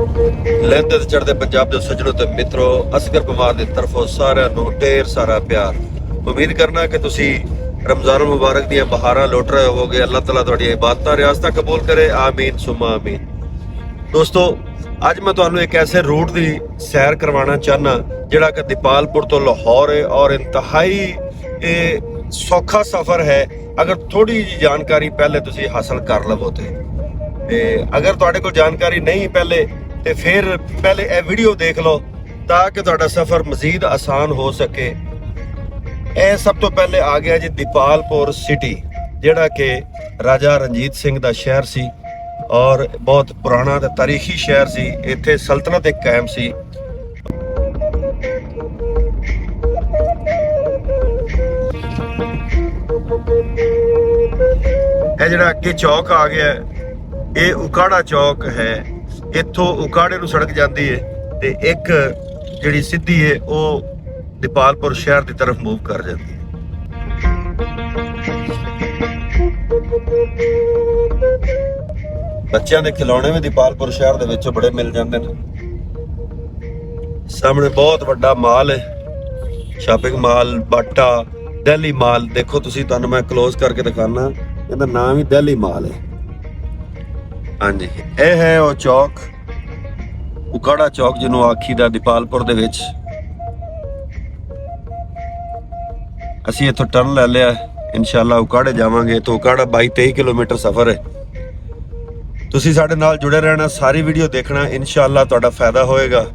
ਲਹਿੰਦੇ ਤੇ ਚੜ੍ਹਦੇ ਪੰਜਾਬ ਦੇ ਸੱਜਣੋ ਤੇ ਮਿੱਤਰੋ, ਅਸਗਰ ਕੁਮਾਰ ਦੀ ਤਰਫੋਂ ਸਾਰਿਆਂ ਨੂੰ ਢੇਰ ਸਾਰਾ ਪਿਆਰ। ਉਮੀਦ ਕਰਨਾ ਕਿ ਤੁਸੀਂ ਰਮਜ਼ਾਨ ਮੁਬਾਰਕ ਦੀਆਂ ਬਹਾਰਾਂ ਲੁੱਟ ਰਹੇ ਹੋਵੋਗੇ। ਅੱਲਾਹ ਤਾਲਾ ਤੁਹਾਡੀਆਂ ਇਬਾਦਤਾਂ ਰਿਆਸਤਾਂ ਕਬੂਲ ਕਰੇ, ਆਮੀਨ ਸੁਮਾ ਆਮੀਨ। ਦੋਸਤੋ, ਅੱਜ ਮੈਂ ਤੁਹਾਨੂੰ ਇੱਕ ਐਸੇ ਰੂਟ ਦੀ ਸੈਰ ਕਰਵਾਉਣਾ ਚਾਹਨਾ ਜਿਹੜਾ ਕਿ ਦੀਪਾਲਪੁਰ ਤੋਂ ਲਾਹੌਰ ਹੈ ਔਰ ਇੰਤਹਾਈ ਇਹ ਸੌਖਾ ਸਫ਼ਰ ਹੈ ਅਗਰ ਥੋੜੀ ਜਿਹੀ ਜਾਣਕਾਰੀ ਪਹਿਲੇ ਤੁਸੀਂ ਹਾਸਲ ਕਰ ਲਵੋ ਤੇ ਅਗਰ ਤੁਹਾਡੇ ਕੋਲ ਜਾਣਕਾਰੀ ਨਹੀਂ ਪਹਿਲੇ ਤੇ ਫਿਰ ਪਹਿਲੇ ਇਹ ਵੀਡੀਓ ਦੇਖ ਲਓ ਤਾਂ ਕਿ ਤੁਹਾਡਾ ਸਫ਼ਰ ਮਜ਼ੀਦ ਆਸਾਨ ਹੋ ਸਕੇ। ਇਹ ਸਭ ਤੋਂ ਪਹਿਲੇ ਆ ਗਿਆ ਜੀ ਦੀਪਾਲਪੁਰ ਸਿਟੀ, ਜਿਹੜਾ ਕਿ ਰਾਜਾ ਰਣਜੀਤ ਸਿੰਘ ਦਾ ਸ਼ਹਿਰ ਸੀ ਔਰ ਬਹੁਤ ਪੁਰਾਣਾ ਤੇ ਤਾਰੀਖੀ ਸ਼ਹਿਰ ਸੀ। ਇੱਥੇ ਸਲਤਨਤ ਇੱਕ ਕਾਇਮ ਸੀ। ਇਹ ਜਿਹੜਾ ਅੱਗੇ ਚੌਕ ਆ ਗਿਆ ਇਹ ਉਕਾੜਾ ਚੌਕ ਹੈ। ਇੱਥੋਂ ਉਕਾੜੇ ਨੂੰ ਸੜਕ ਜਾਂਦੀ ਹੈ ਤੇ ਇੱਕ ਜਿਹੜੀ ਸਿੱਧੀ ਹੈ ਉਹ ਦੀਪਾਲਪੁਰ ਸ਼ਹਿਰ ਦੀ ਤਰਫ ਮੂਵ ਕਰ ਜਾਂਦੀ ਹੈ। ਬੱਚਿਆਂ ਦੇ ਖਿਡੌਣੇ ਵੀ ਦੀਪਾਲਪੁਰ ਸ਼ਹਿਰ ਦੇ ਵਿੱਚੋਂ ਬੜੇ ਮਿਲ ਜਾਂਦੇ ਨੇ। ਸਾਹਮਣੇ ਬਹੁਤ ਵੱਡਾ ਮਾਲ ਹੈ, ਸ਼ਾਪਿੰਗ ਮਾਲ, ਬਾਟਾ ਦਿੱਲੀ ਮਾਲ। ਦੇਖੋ ਤੁਸੀਂ, ਤੁਹਾਨੂੰ ਮੈਂ ਕਲੋਜ਼ ਕਰਕੇ ਦਿਖਾਣਾ, ਇਹਦਾ ਨਾਮ ਹੀ ਦਿੱਲੀ ਮਾਲ ਹੈ। ਹਾਂਜੀ, ਇਹ ਹੈ ਉਹ ਚੌਕ, ਉਕਾੜਾ ਚੌਕ ਜਿਹਨੂੰ ਆਖੀਦਾ ਦੀਪਾਲਪੁਰ ਦੇ ਵਿੱਚ। ਅਸੀਂ ਇੱਥੋਂ ਟਰਨ ਲੈ ਲਿਆ, ਇਨਸ਼ਾਅੱਲਾ ਉਕਾੜੇ ਜਾਵਾਂਗੇ। ਤੋਂ ਉਕਾੜਾ 22-23 ਕਿਲੋਮੀਟਰ ਸਫ਼ਰ ਹੈ। ਤੁਸੀਂ ਸਾਡੇ ਨਾਲ ਜੁੜੇ ਰਹਿਣਾ, ਸਾਰੀ ਵੀਡੀਓ ਦੇਖਣਾ, ਇਨਸ਼ਾਅੱਲਾ ਤੁਹਾਡਾ ਫਾਇਦਾ ਹੋਏਗਾ।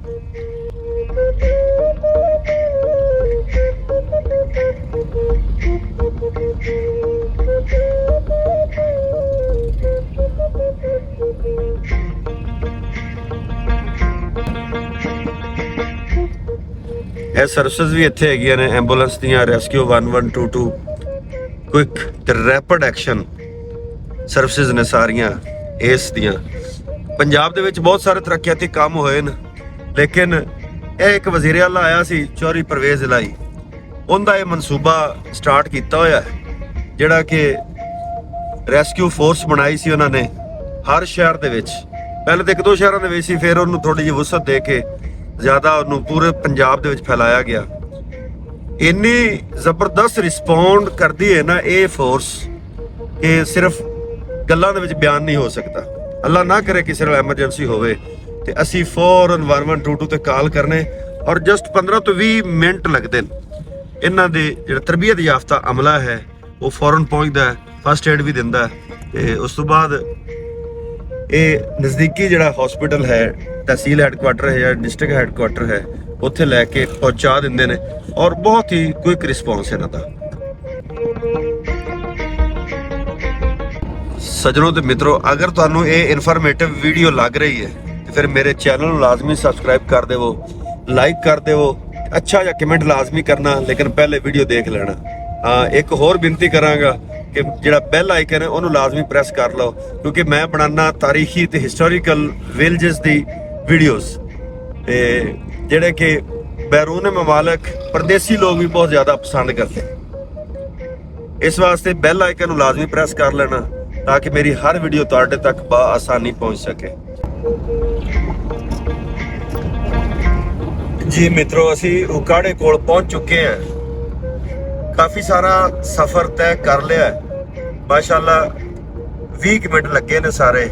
ਇਹ ਸਰਵਿਸਿਜ਼ ਵੀ ਇੱਥੇ ਹੈਗੀਆਂ ਨੇ, ਐਂਬੂਲੈਂਸ ਦੀਆਂ, ਰੈਸਕਿਊ 1122, ਕੁਇਕ ਤੇ ਰੈਪਿਡ ਐਕਸ਼ਨ ਸਰਵਿਸਿਜ਼ ਨੇ ਸਾਰੀਆਂ ਇਸ ਦੀਆਂ। ਪੰਜਾਬ ਦੇ ਵਿੱਚ ਬਹੁਤ ਸਾਰੇ ਤਰੱਕੀਆਤੀ ਕੰਮ ਹੋਏ ਨੇ, ਲੇਕਿਨ ਇਹ ਇੱਕ ਵਜ਼ੀਰ ਆਲਾ ਆਇਆ ਸੀ ਚੌਧਰੀ ਪਰਵੇਜ਼ ਇਲਾਹੀ, ਉਹਦਾ ਇਹ ਮਨਸੂਬਾ ਸਟਾਰਟ ਕੀਤਾ ਹੋਇਆ ਹੈ ਜਿਹੜਾ ਕਿ ਰੈਸਕਿਊ ਫੋਰਸ ਬਣਾਈ ਸੀ ਉਹਨਾਂ ਨੇ ਹਰ ਸ਼ਹਿਰ ਦੇ ਵਿੱਚ। ਪਹਿਲੇ ਤਾਂ 1-2 ਸ਼ਹਿਰਾਂ ਦੇ ਵਿੱਚ ਸੀ, ਫਿਰ ਉਹਨੂੰ ਥੋੜੀ ਜਿਹੀ ਵਸਅਤ ਦੇ ਕੇ ਜ਼ਿਆਦਾ ਉਹਨੂੰ ਪੂਰੇ ਪੰਜਾਬ ਦੇ ਵਿੱਚ ਫੈਲਾਇਆ ਗਿਆ। ਇੰਨੀ ਜ਼ਬਰਦਸਤ ਰਿਸਪੌਂਡ ਕਰਦੀ ਹੈ ਨਾ ਇਹ ਫੋਰਸ ਕਿ ਸਿਰਫ ਗੱਲਾਂ ਦੇ ਵਿੱਚ ਬਿਆਨ ਨਹੀਂ ਹੋ ਸਕਦਾ। ਅੱਲਾ ਨਾ ਕਰੇ ਕਿਸੇ ਨਾਲ ਐਮਰਜੈਂਸੀ ਹੋਵੇ ਤੇ ਅਸੀਂ ਫੌਰਨ 1122 ਤੇ ਕਾਲ ਕਰਨੇ ਔਰ ਜਸਟ 15 ਤੋਂ 20 ਮਿੰਟ ਲੱਗਦੇ ਨੇ। ਇਹਨਾਂ ਦੇ ਜਿਹੜਾ ਤਰਬੀਅਤ ਯਾਫਤਾ ਅਮਲਾ ਹੈ ਉਹ ਫੌਰਨ ਪਹੁੰਚਦਾ ਹੈ, ਫਸਟ ਏਡ ਵੀ ਦਿੰਦਾ ਤੇ ਉਸ ਤੋਂ ਬਾਅਦ ਇਹ ਨਜ਼ਦੀਕੀ ਜਿਹੜਾ ਹਸਪੀਟਲ ਹੈ, ਤਹਿਸੀਲ ਹੈਡਕੁਆਟਰ ਹੈ ਜਾਂ ਡਿਸਟ੍ਰਿਕਟ ਹੈਡਕੁਆਟਰ ਹੈ, ਉੱਥੇ ਲੈ ਕੇ ਪਹੁੰਚਾ ਦਿੰਦੇ ਨੇ ਔਰ ਬਹੁਤ ਹੀ ਕੁਇਕ ਰਿਸਪੌਂਸ ਇਹਨਾਂ ਦਾ। ਸੱਜਣੋ ਤੇ ਮਿੱਤਰੋ, ਅਗਰ ਤੁਹਾਨੂੰ ਇਹ ਇਨਫੋਰਮੇਟਿਵ ਵੀਡੀਓ ਲੱਗ ਰਹੀ ਹੈ ਤੇ ਫਿਰ ਮੇਰੇ ਚੈਨਲ ਨੂੰ ਲਾਜ਼ਮੀ ਸਬਸਕ੍ਰਾਈਬ ਕਰ ਦੇਵੋ, ਲਾਈਕ ਕਰ ਦੇਵੋ, ਅੱਛਾ ਜਿਹਾ ਕਮੈਂਟ ਲਾਜ਼ਮੀ ਕਰਨਾ, ਲੇਕਿਨ ਪਹਿਲੇ ਵੀਡੀਓ ਦੇਖ ਲੈਣਾ। ਹਾਂ, ਇੱਕ ਹੋਰ ਬੇਨਤੀ ਕਰਾਂਗਾ ਕਿ ਜਿਹੜਾ ਬੈਲ ਆਈਕਨ ਹੈ ਉਹਨੂੰ ਲਾਜ਼ਮੀ ਪ੍ਰੈਸ ਕਰ ਲਓ, ਕਿਉਂਕਿ ਮੈਂ ਬਣਾਉਣਾ ਤਾਰੀਖੀ ਤੇ ਹਿਸਟੋਰੀਕਲ ਵਿਲੇजेस ਦੀ ਵੀਡੀਓਜ਼ ਤੇ ਜਿਹੜੇ ਕਿ ਬੈਰੂਨ ਮਮਾਲਕ ਪਰਦੇਸੀ ਲੋਕ ਵੀ ਬਹੁਤ ਜ਼ਿਆਦਾ ਪਸੰਦ ਕਰਦੇ। ਇਸ ਵਾਸਤੇ ਬੈਲ ਆਈਕਨ ਨੂੰ ਲਾਜ਼ਮੀ ਪ੍ਰੈਸ ਕਰ ਲੈਣਾ ਤਾਂ ਕਿ ਮੇਰੀ ਹਰ ਵੀਡੀਓ ਤੁਹਾਡੇ ਤੱਕ ਆਸਾਨੀ ਪਹੁੰਚ ਸਕੇ। ਜੀ ਮਿੱਤਰੋ, ਅਸੀਂ ਉਕਾੜੇ ਕੋਲ ਪਹੁੰਚ ਚੁੱਕੇ ਹਾਂ। ਕਾਫੀ ਸਾਰਾ ਸਫ਼ਰ ਤੈਅ ਕਰ ਲਿਆ, ਮਾਸ਼ਾਅੱਲਾ 20 ਮਿੰਟ ਲੱਗੇ ਨੇ ਸਾਰੇ।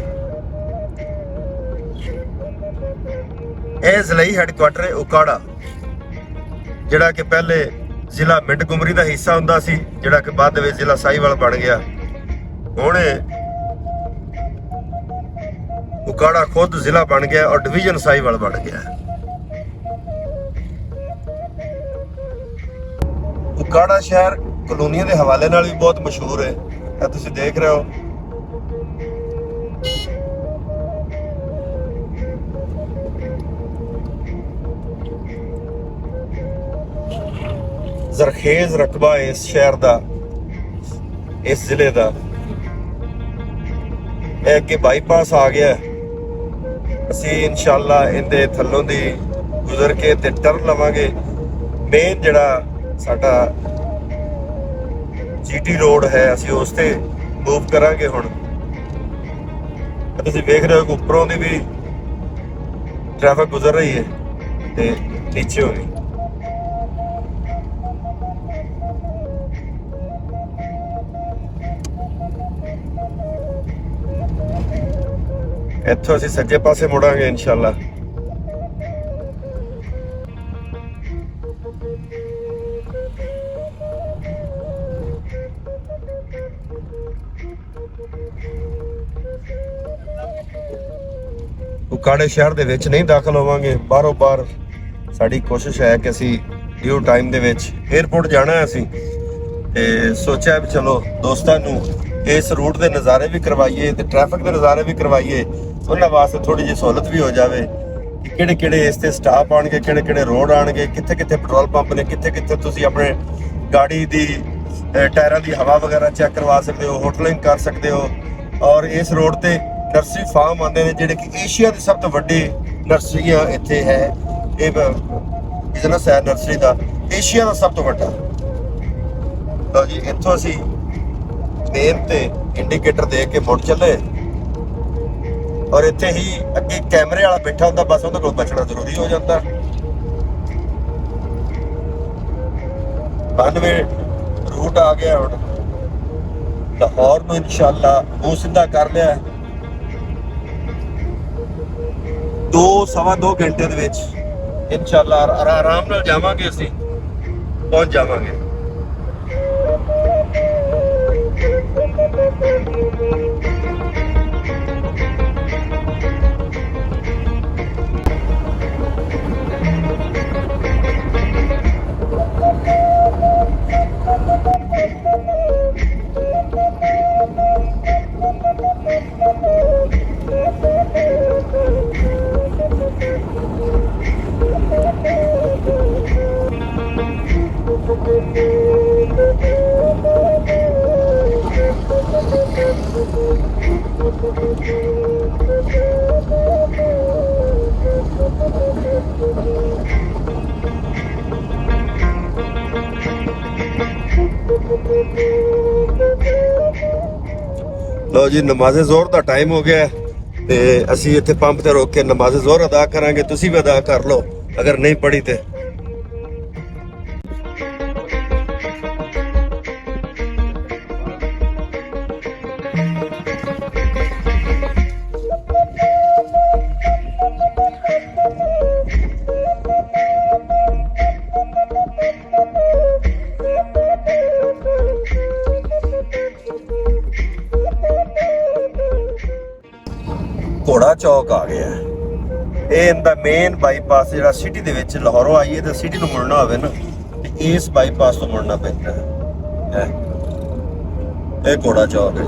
ਇਹ ਜ਼ਿਲ੍ਹੀ ਹੈਡਕੁਆਟਰ ਹੈ ਉਕਾੜਾ, ਜਿਹੜਾ ਕਿ ਪਹਿਲੇ ਜ਼ਿਲ੍ਹਾ ਮਿੰਟਗੁਮਰੀ ਦਾ ਹਿੱਸਾ ਹੁੰਦਾ ਸੀ, ਜਿਹੜਾ ਕਿ ਬਾਅਦ ਦੇ ਵਿੱਚ ਜ਼ਿਲ੍ਹਾ ਸਾਹੀਵਾਲ ਬਣ ਗਿਆ। ਹੁਣ ਉਕਾੜਾ ਖੁਦ ਜ਼ਿਲ੍ਹਾ ਬਣ ਗਿਆ ਔਰ ਡਿਵੀਜ਼ਨ ਸਾਹੀਵਾਲ ਬਣ ਗਿਆ। ਉਕਾੜਾ ਸ਼ਹਿਰ ਕਲੋਨੀਆਂ ਦੇ ਹਵਾਲੇ ਨਾਲ ਵੀ ਬਹੁਤ ਮਸ਼ਹੂਰ ਹੈ। ਇਹ ਤੁਸੀਂ ਦੇਖ ਰਹੇ ਹੋ। ਜ਼ਰਖੇਜ਼ ਰਕਬਾ ਇਸ ਸ਼ਹਿਰ ਦਾ, ਇਸ ਜ਼ਿਲ੍ਹੇ ਦਾ। ਇਹ ਅੱਗੇ ਬਾਈਪਾਸ ਆ ਗਿਆ, ਅਸੀਂ ਇਨਸ਼ਾਅੱਲਾ ਇਹਦੇ ਥੱਲੋਂ ਦੀ ਗੁਜ਼ਰ ਕੇ ਤੇ ਟਰਨ ਲਵਾਂਗੇ। ਮੇਨ ਜਿਹੜਾ ਸਾਡਾ ਜੀਟੀ ਰੋਡ ਹੈ, ਅਸੀਂ ਉਸ ਤੇ ਮੂਵ ਕਰਾਂਗੇ। ਹੁਣ ਤੁਸੀਂ ਵੇਖ ਰਹੇ ਹੋ ਕਿ ਉੱਪਰੋਂ ਦੀ ਵੀ ट्रैफिक गुजर रही है ते नीचे हो गई। ਇੱਥੋਂ ਅਸੀਂ ਸੱਜੇ ਪਾਸੇ ਮੁੜਾਂਗੇ ਇਨਸ਼ਾਅੱਲਾ। ਉਕਾੜੇ ਸ਼ਹਿਰ ਦੇ ਵਿੱਚ ਨਹੀਂ ਦਾਖਲ ਹੋਵਾਂਗੇ, ਬਾਹਰੋਂ ਬਾਹਰ ਸਾਡੀ ਕੋਸ਼ਿਸ਼ ਹੈ ਕਿ ਅਸੀਂ ਡਿਊ ਟਾਈਮ ਦੇ ਵਿੱਚ 에ਅਰਪੋਰਟ ਜਾਣਾ ਹੈ। ਅਸੀਂ ਤੇ ਸੋਚਿਆ ਵੀ ਚਲੋ ਦੋਸਤਾਂ ਨੂੰ ਇਸ ਰੂਟ ਦੇ ਨਜ਼ਾਰੇ ਵੀ ਕਰਵਾਈਏ ਤੇ ਟ੍ਰੈਫਿਕ ਦੇ ਨਜ਼ਾਰੇ ਵੀ ਕਰਵਾਈਏ, ਉਹਨਾਂ ਵਾਸਤੇ ਥੋੜੀ ਜਿਹੀ ਸਹੂਲਤ ਵੀ ਹੋ ਜਾਵੇ ਕਿ ਕਿਹੜੇ ਕਿਹੜੇ ਇਸ ਤੇ ਸਟਾਪ ਆਣਗੇ, ਕਿਹੜੇ ਕਿਹੜੇ ਰੋਡ ਆਣਗੇ, ਕਿੱਥੇ ਕਿੱਥੇ ਪੈਟਰੋਲ ਪੰਪ ਨੇ, ਕਿੱਥੇ ਕਿੱਥੇ ਤੁਸੀਂ ਆਪਣੇ ਗਾੜੀ ਦੀ ਟਾਇਰਾਂ ਦੀ ਹਵਾ ਵਗੈਰਾ ਚੈੱਕ ਕਰਵਾ ਸਕਦੇ ਹੋ, ਹੋਟਲਿੰਗ ਕਰ ਸਕਦੇ ਹੋ। ਔਰ ਇਸ ਰੋਡ ਤੇ ਨਰਸਰੀ ਫਾਰਮ ਆਉਂਦੇ ਨੇ ਜਿਹੜੇ ਕਿ ਏਸ਼ੀਆ ਦੀ ਸਭ ਤੋਂ ਵੱਡੀ ਨਰਸਰੀਆਂ ਇੱਥੇ ਹੈ। ਇਹ ਬਿਜ਼ਨਸ ਹੈ ਨਰਸਰੀ ਦਾ, ਏਸ਼ੀਆ ਦਾ ਸਭ ਤੋਂ ਵੱਡਾ। ਲਓ ਜੀ, ਇੱਥੋਂ ਅਸੀਂ ਮੇਨ ਤੇ ਇੰਡੀਕੇਟਰ ਦੇ ਕੇ ਮੁੜ ਚੱਲੇ ਔਰ ਇੱਥੇ ਹੀ ਅੱਗੇ ਕੈਮਰੇ ਵਾਲਾ ਬੈਠਾ ਹੁੰਦਾ, ਬਸ ਉਹਦੇ ਕੋਲ ਬਚਣਾ ਜ਼ਰੂਰੀ ਹੋ ਜਾਂਦਾ। 92 ਰੂਟ ਆ ਗਿਆ ਹੁਣ ਲਾਹੌਰ ਨੂੰ ਇਨਸ਼ਾਅੱਲਾ ਉਹ ਸਿੱਧਾ ਕਰ ਲਿਆ 2-2.25 ਘੰਟੇ ਦੇ ਵਿੱਚ ਇਨਸ਼ਾਅੱਲਾ ਆਰਾਮ ਨਾਲ ਜਾਵਾਂਗੇ, ਅਸੀਂ ਪਹੁੰਚ ਜਾਵਾਂਗੇ। ਲਓ ਜੀ, ਨਮਾਜ਼ ਜ਼ੋਰ ਦਾ ਟਾਈਮ ਹੋ ਗਿਆ ਤੇ ਅਸੀਂ ਇੱਥੇ ਪੰਪ ਤੇ ਰੋਕ ਕੇ ਨਮਾਜ਼ ਜ਼ੋਰ ਅਦਾ ਕਰਾਂਗੇ। ਤੁਸੀਂ ਵੀ ਅਦਾ ਕਰ ਲਓ ਅਗਰ ਨਹੀਂ ਪੜ੍ਹੀ ਤੇ। ਘੋੜਾ ਚੌਕ ਆ ਗਿਆ, ਇਹ ਇਹਦਾ ਮੇਨ ਬਾਈਪਾਸ ਜਿਹੜਾ ਸਿਟੀ ਦੇ ਵਿੱਚ ਲਾਹੌਰੋਂ ਆਈਏ ਤੇ ਸਿਟੀ ਨੂੰ ਮੁੜਨਾ ਹੋਵੇ ਨਾ ਤੇ ਇਸ ਬਾਈਪਾਸ ਤੋਂ ਮੁੜਨਾ ਪੈਂਦਾ ਹੈ। ਇਹ ਘੋੜਾ ਚੌਕ ਹੈ।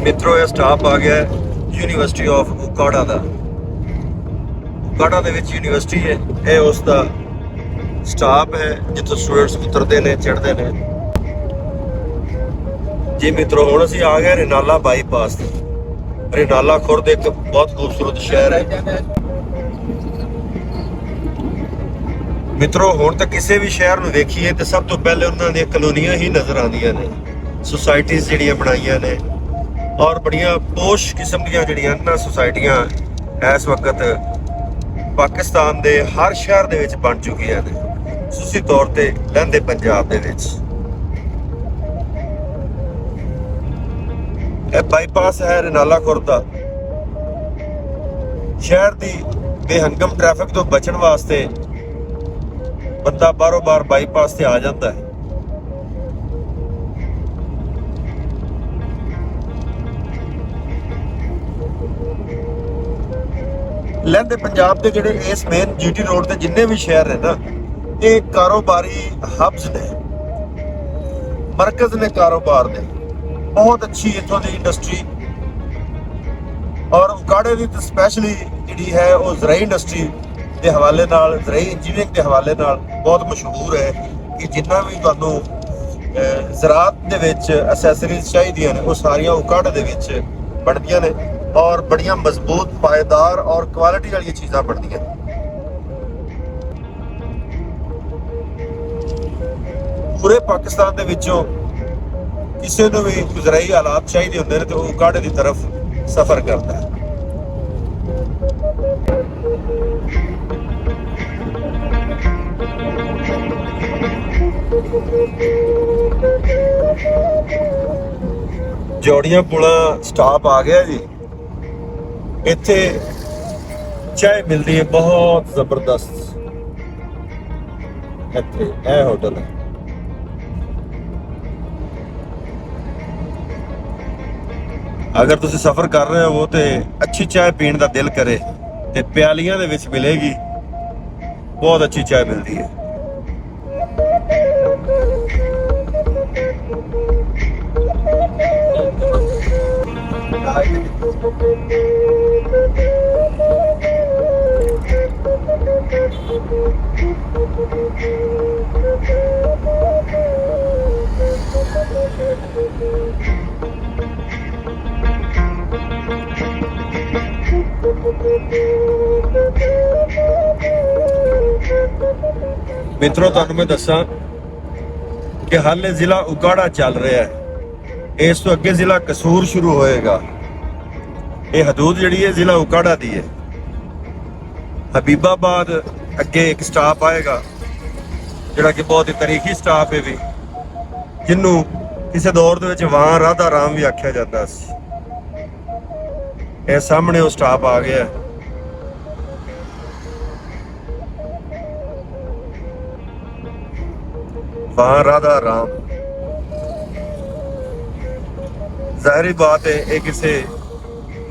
ਮਿੱਤਰੋ, ਇਹ ਸਟਾਪ ਆ ਗਿਆ ਯੂਨੀਵਰਸਿਟੀ ਆਫ ਉਕਾੜਾ ਦਾ। ਉਕਾੜਾ ਦੇ ਵਿੱਚ ਯੂਨੀਵਰਸਿਟੀ ਹੈ, ਇਹ ਉਸ ਦਾ ਸਟਾਪ ਹੈ ਜਿੱਥੋਂ ਸਟੂਡੈਂਟਸ ਉਤਰਦੇ ਨੇ, ਚੜ੍ਹਦੇ ਨੇ। ਜੀ ਮਿੱਤਰੋ, ਹੁਣ ਅਸੀਂ ਆ ਗਏ ਰਨਾਲਾ ਬਾਈਪਾਸ ਤੇ। ਰਨਾਲਾ ਖੁਰਦ ਇੱਕ ਬਹੁਤ ਖੂਬਸੂਰਤ ਸ਼ਹਿਰ ਹੈ ਮਿੱਤਰੋ। ਹੁਣ ਤਾਂ ਕਿਸੇ ਵੀ ਸ਼ਹਿਰ ਨੂੰ ਵੇਖੀਏ ਤੇ ਸਭ ਤੋਂ ਪਹਿਲੇ ਉਹਨਾਂ ਦੀਆਂ ਕਲੋਨੀਆਂ ਹੀ ਨਜ਼ਰ ਆਉਂਦੀਆਂ ਨੇ, ਸੁਸਾਇਟੀਜ਼ ਜਿਹੜੀਆਂ ਬਣਾਈਆਂ ਨੇ ਔਰ ਬੜੀਆਂ ਪੋਸ਼ ਕਿਸਮ ਦੀਆਂ ਜਿਹੜੀਆਂ ਨਾ ਸੁਸਾਇਟੀਆਂ ਇਸ ਵਕਤ ਪਾਕਿਸਤਾਨ ਦੇ ਹਰ ਸ਼ਹਿਰ ਦੇ ਵਿੱਚ ਬਣ ਚੁੱਕੀਆਂ ਨੇ, ਖੁਸੂਸੀ ਤੌਰ ਤੇ ਲਹਿੰਦੇ ਪੰਜਾਬ ਦੇ ਵਿੱਚ। ਇਹ ਬਾਈਪਾਸ ਹੈ ਰਨਾਲਾ ਖੁਰਦ ਦਾ। ਸ਼ਹਿਰ ਦੀ ਬੇਹੰਗਮ ਟ੍ਰੈਫਿਕ ਤੋਂ ਬਚਣ ਵਾਸਤੇ ਬੰਦਾ ਬਾਰੋ ਬਾਰ ਬਾਈਪਾਸ ਤੇ ਆ ਜਾਂਦਾ ਹੈ। ਲਹਿੰਦੇ ਪੰਜਾਬ ਦੇ ਜਿਹੜੇ ਇਸ ਮੇਨ ਜੀਟੀ ਰੋਡ ਤੇ ਜਿੰਨੇ ਵੀ ਸ਼ਹਿਰ ਨੇ ਨਾ, ਇਹ ਕਾਰੋਬਾਰੀ ਹਬਸ ਨੇ, ਮਰਕਜ਼ ਨੇ ਕਾਰੋਬਾਰ ਦੇ। ਬਹੁਤ ਅੱਛੀ ਇੱਥੋਂ ਦੀ ਇੰਡਸਟਰੀ, ਔਰ ਉਕਾੜੇ ਦੀ ਤਾਂ ਸਪੈਸ਼ਲੀ ਜਿਹੜੀ ਹੈ ਉਹ ਜ਼ਰਾਈ ਇੰਡਸਟਰੀ ਦੇ ਹਵਾਲੇ ਨਾਲ, ਜ਼ਰਾਈ ਇੰਜੀਨੀਅਰਿੰਗ ਦੇ ਹਵਾਲੇ ਨਾਲ ਬਹੁਤ ਮਸ਼ਹੂਰ ਹੈ ਕਿ ਜਿੰਨਾ ਵੀ ਤੁਹਾਨੂੰ ਜ਼ਰਾਤ ਦੇ ਵਿੱਚ ਅਸੈਸਰੀਜ਼ ਚਾਹੀਦੀਆਂ ਨੇ ਉਹ ਸਾਰੀਆਂ ਉਕਾੜੇ ਦੇ ਵਿੱਚ ਬਣਦੀਆਂ ਨੇ, ਔਰ ਬੜੀਆਂ ਮਜ਼ਬੂਤ, ਪਾਏਦਾਰ ਔਰ ਕੁਆਲਿਟੀ ਵਾਲੀਆਂ ਚੀਜ਼ਾਂ ਬਣਦੀਆਂ। ਪੂਰੇ ਪਾਕਿਸਤਾਨ ਦੇ ਵਿੱਚੋਂ ਕਿਸੇ ਨੂੰ ਵੀ ਜ਼ਰਾਈ ਹਾਲਾਤ ਚਾਹੀਦੇ ਹੁੰਦੇ ਨੇ ਤੇ ਉਹ ਉਕਾੜੇ ਦੀ ਤਰਫ ਸਫ਼ਰ ਕਰਦਾ ਹੈ। ਜੋੜੀਆਂ ਪੁਲਾ ਸਟਾਪ ਆ ਗਿਆ ਜੀ। ਇੱਥੇ ਚਾਹ ਮਿਲਦੀ ਹੈ ਬਹੁਤ ਜ਼ਬਰਦਸਤ। ਇੱਥੇ ਇਹ ਹੋਟਲ ਹੈ। ਅਗਰ ਤੁਸੀਂ ਸਫ਼ਰ ਕਰ ਰਹੇ ਹੋ ਤੇ ਅੱਛੀ ਚਾਹ ਪੀਣ ਦਾ ਦਿਲ ਕਰੇ ਤੇ ਪਿਆਲੀਆਂ ਦੇ ਵਿੱਚ ਮਿਲੇਗੀ, ਬਹੁਤ ਅੱਛੀ ਚਾਹ ਮਿਲਦੀ ਹੈ। ਮਿੱਤਰੋ, ਤੁਹਾਨੂੰ ਮੈਂ ਦੱਸਾਂ ਕਿ ਹਾਲੇ ਜ਼ਿਲ੍ਹਾ ਉਕਾੜਾ ਚੱਲ ਰਿਹਾ ਹੈ। ਇਸ ਤੋਂ ਅੱਗੇ ਜ਼ਿਲ੍ਹਾ ਕਸੂਰ ਸ਼ੁਰੂ ਹੋਏਗਾ। ਇਹ ਹਦੂਦ ਜਿਹੜੀ ਹੈ ਜ਼ਿਲ੍ਹਾ ਉਕਾੜਾ ਦੀ ਹੈ। ਹਬੀਬਾਬਾਦ ਅੱਗੇ ਇੱਕ ਸਟਾਪ ਆਏਗਾ ਜਿਹੜਾ ਕਿ ਬਹੁਤ ਹੀ ਤਾਰੀਖੀ ਸਟਾਪ ਹੈ ਵੀ, ਜਿਹਨੂੰ ਕਿਸੇ ਦੌਰ ਦੇ ਵਿੱਚ ਵਾਂ ਰਾਧਾ ਰਾਮ ਵੀ ਆਖਿਆ ਜਾਂਦਾ ਸੀ। ਇਹ ਸਾਹਮਣੇ ਉਹ ਸਟਾਪ ਆ ਗਿਆ। ਵਾਂ ਰਾਧਾ ਰਾਮ। ਜ਼ਾਹਿਰੀ ਬਾਤ ਹੈ ਇਹ ਕਿਸੇ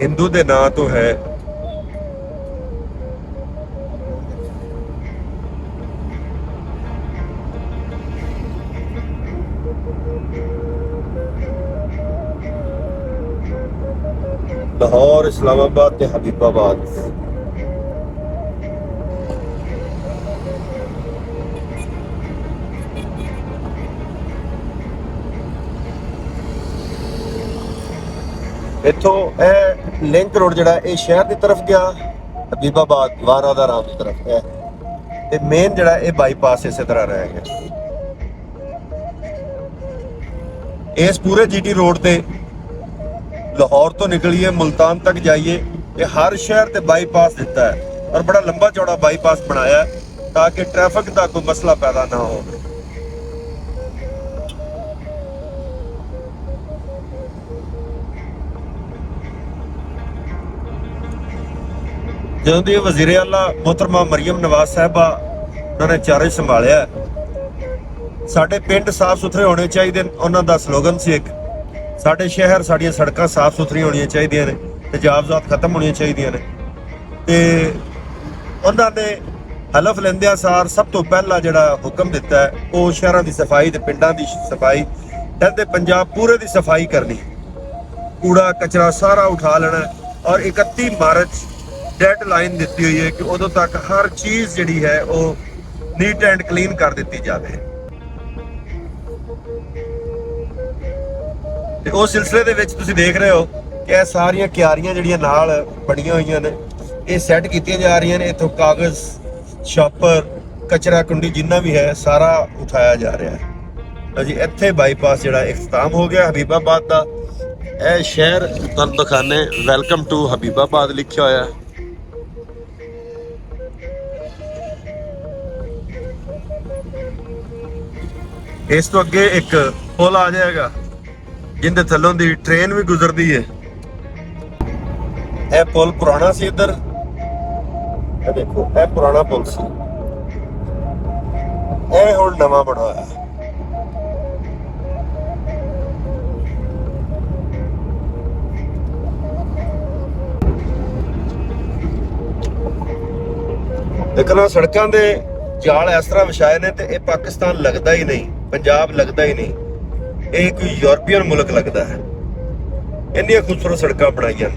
ਹਿੰਦੂ ਦੇ ਨਾਂ ਤੋਂ ਹੈ। ਲਾਹੌਰ, ਇਸਲਾਮਾਬਾਦ ਤੇ ਹਬੀਬਾਬਾਦ। ਇੱਥੋਂ ਇਹ ਲਿੰਕ ਰੋਡ ਜਿਹੜਾ ਇਹ ਸ਼ਹਿਰ ਦੀ ਤਰਫ ਗਿਆ, ਹਬੀਬਾਬਾਦ ਵਾਂ ਰਾਧਾ ਰਾਮ ਦੀ ਤਰਫ ਹੈ, ਤੇ ਮੇਨ ਜਿਹੜਾ ਇਹ ਬਾਈਪਾਸ ਇਸੇ ਤਰ੍ਹਾਂ ਰਹਿ ਗਿਆ। ਇਸ ਪੂਰੇ ਜੀਟੀ ਰੋਡ ਤੇ ਲਾਹੌਰ ਤੋਂ ਨਿਕਲੀਏ ਮੁਲਤਾਨ ਤੱਕ ਜਾਈਏ, ਇਹ ਹਰ ਸ਼ਹਿਰ ਤੇ ਬਾਈਪਾਸ ਦਿੱਤਾ ਹੈ ਔਰ ਬੜਾ ਲੰਬਾ ਚੌੜਾ ਬਾਈਪਾਸ ਬਣਾਇਆ ਤਾਂ ਕਿ ਟ੍ਰੈਫਿਕ ਦਾ ਕੋਈ ਮਸਲਾ ਪੈਦਾ ਨਾ ਹੋਵੇ। ਜਦੋਂ ਦੀ ਵਜ਼ੀਰ ਆਲਾ ਮੁਹਤਰਮਾ ਮਰੀਮ ਨਵਾਜ਼ ਸਾਹਿਬਾ ਉਹਨਾਂ ਨੇ ਚਾਰਜ ਸੰਭਾਲਿਆ, ਸਾਡੇ ਪਿੰਡ ਸਾਫ਼ ਸੁਥਰੇ ਹੋਣੇ ਚਾਹੀਦੇ, ਉਹਨਾਂ ਦਾ ਸਲੋਗਨ ਸੀ ਇੱਕ। ਸਾਡੇ ਸ਼ਹਿਰ, ਸਾਡੀਆਂ ਸੜਕਾਂ ਸਾਫ਼ ਸੁਥਰੀਆਂ ਹੋਣੀਆਂ ਚਾਹੀਦੀਆਂ ਨੇ, ਤਜਾਵਜ਼ਾਤ ਖਤਮ ਹੋਣੀਆਂ ਚਾਹੀਦੀਆਂ ਨੇ। ਤੇ ਉਹਨਾਂ ਨੇ ਹਲਫ ਲੈਂਦਿਆਂ ਸਾਰ ਸਭ ਤੋਂ ਪਹਿਲਾ ਜਿਹੜਾ ਹੁਕਮ ਦਿੱਤਾ ਹੈ ਉਹ ਸ਼ਹਿਰਾਂ ਦੀ ਸਫਾਈ ਤੇ ਪਿੰਡਾਂ ਦੀ ਸਫਾਈ, ਤੇ ਪੰਜਾਬ ਪੂਰੇ ਦੀ ਸਫਾਈ ਕਰਨੀ, ਕੂੜਾ ਕਚਰਾ ਸਾਰਾ ਉਠਾ ਲੈਣਾ। ਔਰ 31 ਮਾਰਚ ਡੈਡ ਲਾਈਨ ਦਿੱਤੀ ਹੋਈ ਹੈ ਕਿ ਉਦੋਂ ਤੱਕ ਹਰ ਚੀਜ਼ ਜਿਹੜੀ ਹੈ ਉਹ ਨੀਟ ਐਂਡ ਕਲੀਨ ਕਰ ਦਿੱਤੀ ਜਾਵੇ। ਤੇ ਉਸ ਸਿਲਸਿਲੇ ਦੇ ਵਿੱਚ ਤੁਸੀਂ ਦੇਖ ਰਹੇ ਹੋ ਕਿ ਇਹ ਸਾਰੀਆਂ ਕਿਆਰੀਆਂ ਜਿਹੜੀਆਂ ਨਾਲ ਬਣੀਆਂ ਹੋਈਆਂ ਨੇ, ਇਹ ਸੈੱਟ ਕੀਤੀਆਂ ਜਾ ਰਹੀਆਂ ਨੇ। ਇੱਥੋਂ ਕਾਗਜ਼, ਛਾਪਰ, ਕਚਰਾ ਕੁੰਡੀ ਜਿੰਨਾ ਵੀ ਹੈ ਸਾਰਾ ਉਠਾਇਆ ਜਾ ਰਿਹਾ ਹੈ ਜੀ। ਇੱਥੇ ਬਾਈਪਾਸ ਜਿਹੜਾ ਇਖਤਤਾਮ ਹੋ ਗਿਆ ਹਬੀਬਾਬਾਦ ਦਾ। ਇਹ ਸ਼ਹਿਰ ਤੁਹਾਨੂੰ ਦਿਖਾਣੇ, ਵੈਲਕਮ ਟੂ ਹਬੀਬਾਬਾਦ ਲਿਖਿਆ ਹੋਇਆ ਹੈ। ਇਸ ਤੋਂ ਅੱਗੇ ਇੱਕ ਪੁਲ ਆ ਜਾਏਗਾ ਜਿੰਦੇ ਥੱਲੋਂ ਦੀ ਟ੍ਰੇਨ ਵੀ ਗੁਜ਼ਰਦੀ ਹੈ। ਇਹ ਪੁਲ ਪੁਰਾਣਾ ਸੀ ਇੱਧਰ, ਇਹ ਦੇਖੋ ਇਹ ਪੁਰਾਣਾ ਪੁਲ ਸੀ, ਇਹ ਹੁਣ ਨਵਾਂ ਬਣਾਇਆ। ਲੇਕਿਨ ਆਹ ਸੜਕਾਂ ਦੇ ਜਾਲ ਇਸ ਤਰ੍ਹਾਂ ਵਿਛਾਏ ਨੇ ਤੇ ਇਹ ਪਾਕਿਸਤਾਨ ਲੱਗਦਾ ਹੀ ਨਹੀਂ, ਪੰਜਾਬ ਲੱਗਦਾ ਹੀ ਨਹੀਂ, ਇਹ ਕੋਈ ਯੂਰਪੀਅਨ ਮੁਲਕ ਲੱਗਦਾ ਹੈ। ਇੰਨੀਆਂ ਖੂਬਸੂਰਤ ਸੜਕਾਂ ਬਣਾਈਆਂ।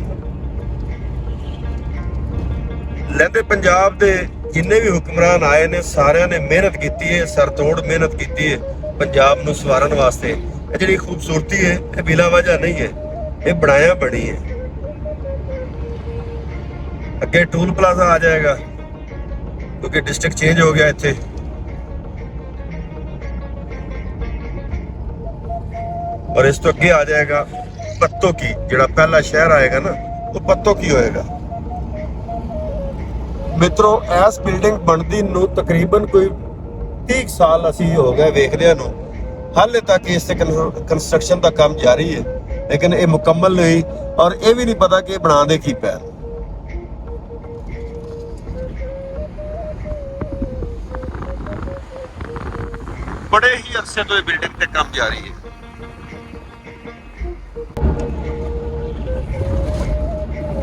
ਲਹਿੰਦੇ ਪੰਜਾਬ ਦੇ ਜਿੰਨੇ ਵੀ ਹੁਕਮਰਾਨ ਆਏ ਨੇ ਸਾਰਿਆਂ ਨੇ ਮਿਹਨਤ ਕੀਤੀ ਹੈ, ਸਰਤੋੜ ਮਿਹਨਤ ਕੀਤੀ ਹੈ ਪੰਜਾਬ ਨੂੰ ਸਵਾਰਨ ਵਾਸਤੇ। ਇਹ ਜਿਹੜੀ ਖੂਬਸੂਰਤੀ ਹੈ ਇਹ ਬਿਲਾ ਵਜ੍ਹਾ ਨਹੀਂ ਹੈ, ਇਹ ਬਣਾਇਆ ਬਣੀ ਹੈ। ਅੱਗੇ ਟੂਲ ਪਲਾਜ਼ਾ ਆ ਜਾਏਗਾ ਕਿਉਂਕਿ ਡਿਸਟ੍ਰਿਕਟ ਚੇਂਜ ਹੋ ਗਿਆ ਇੱਥੇ। ਔਰ ਇਸ ਤੋਂ ਅੱਗੇ ਆ ਜਾਏਗਾ ਪੱਤੋ ਕੀ, ਜਿਹੜਾ ਪਹਿਲਾ ਸ਼ਹਿਰ ਆਏਗਾ ਨਾ ਉਹ ਪੱਤੋ ਕੀ ਹੋਏਗਾ। ਮਿੱਤਰੋ ਇਸ ਬਿਲਡਿੰਗ ਬਣਦੀ ਨੂੰ ਤਕਰੀਬਨ ਕੋਈ 30 ਸਾਲ ਅਸੀਂ ਹੋ ਗਏ ਵੇਖਦਿਆਂ ਨੂੰ। ਹਾਲੇ ਤੱਕ ਇਸ ਤੇ ਕੰਸਟਰਕਸ਼ਨ ਦਾ ਕੰਮ ਜਾਰੀ ਹੈ, ਲੇਕਿਨ ਇਹ ਮੁਕੰਮਲ ਨਹੀਂ ਔਰ ਇਹ ਵੀ ਨਹੀਂ ਪਤਾ ਕਿ ਇਹ ਬਣਾਉਂਦੇ ਕੀ ਪੈ। ਬੜੇ ਹੀ ਅਰਸੇ ਤੋਂ ਇਹ ਬਿਲਡਿੰਗ ਤੇ ਕੰਮ ਜਾਰੀ ਹੈ।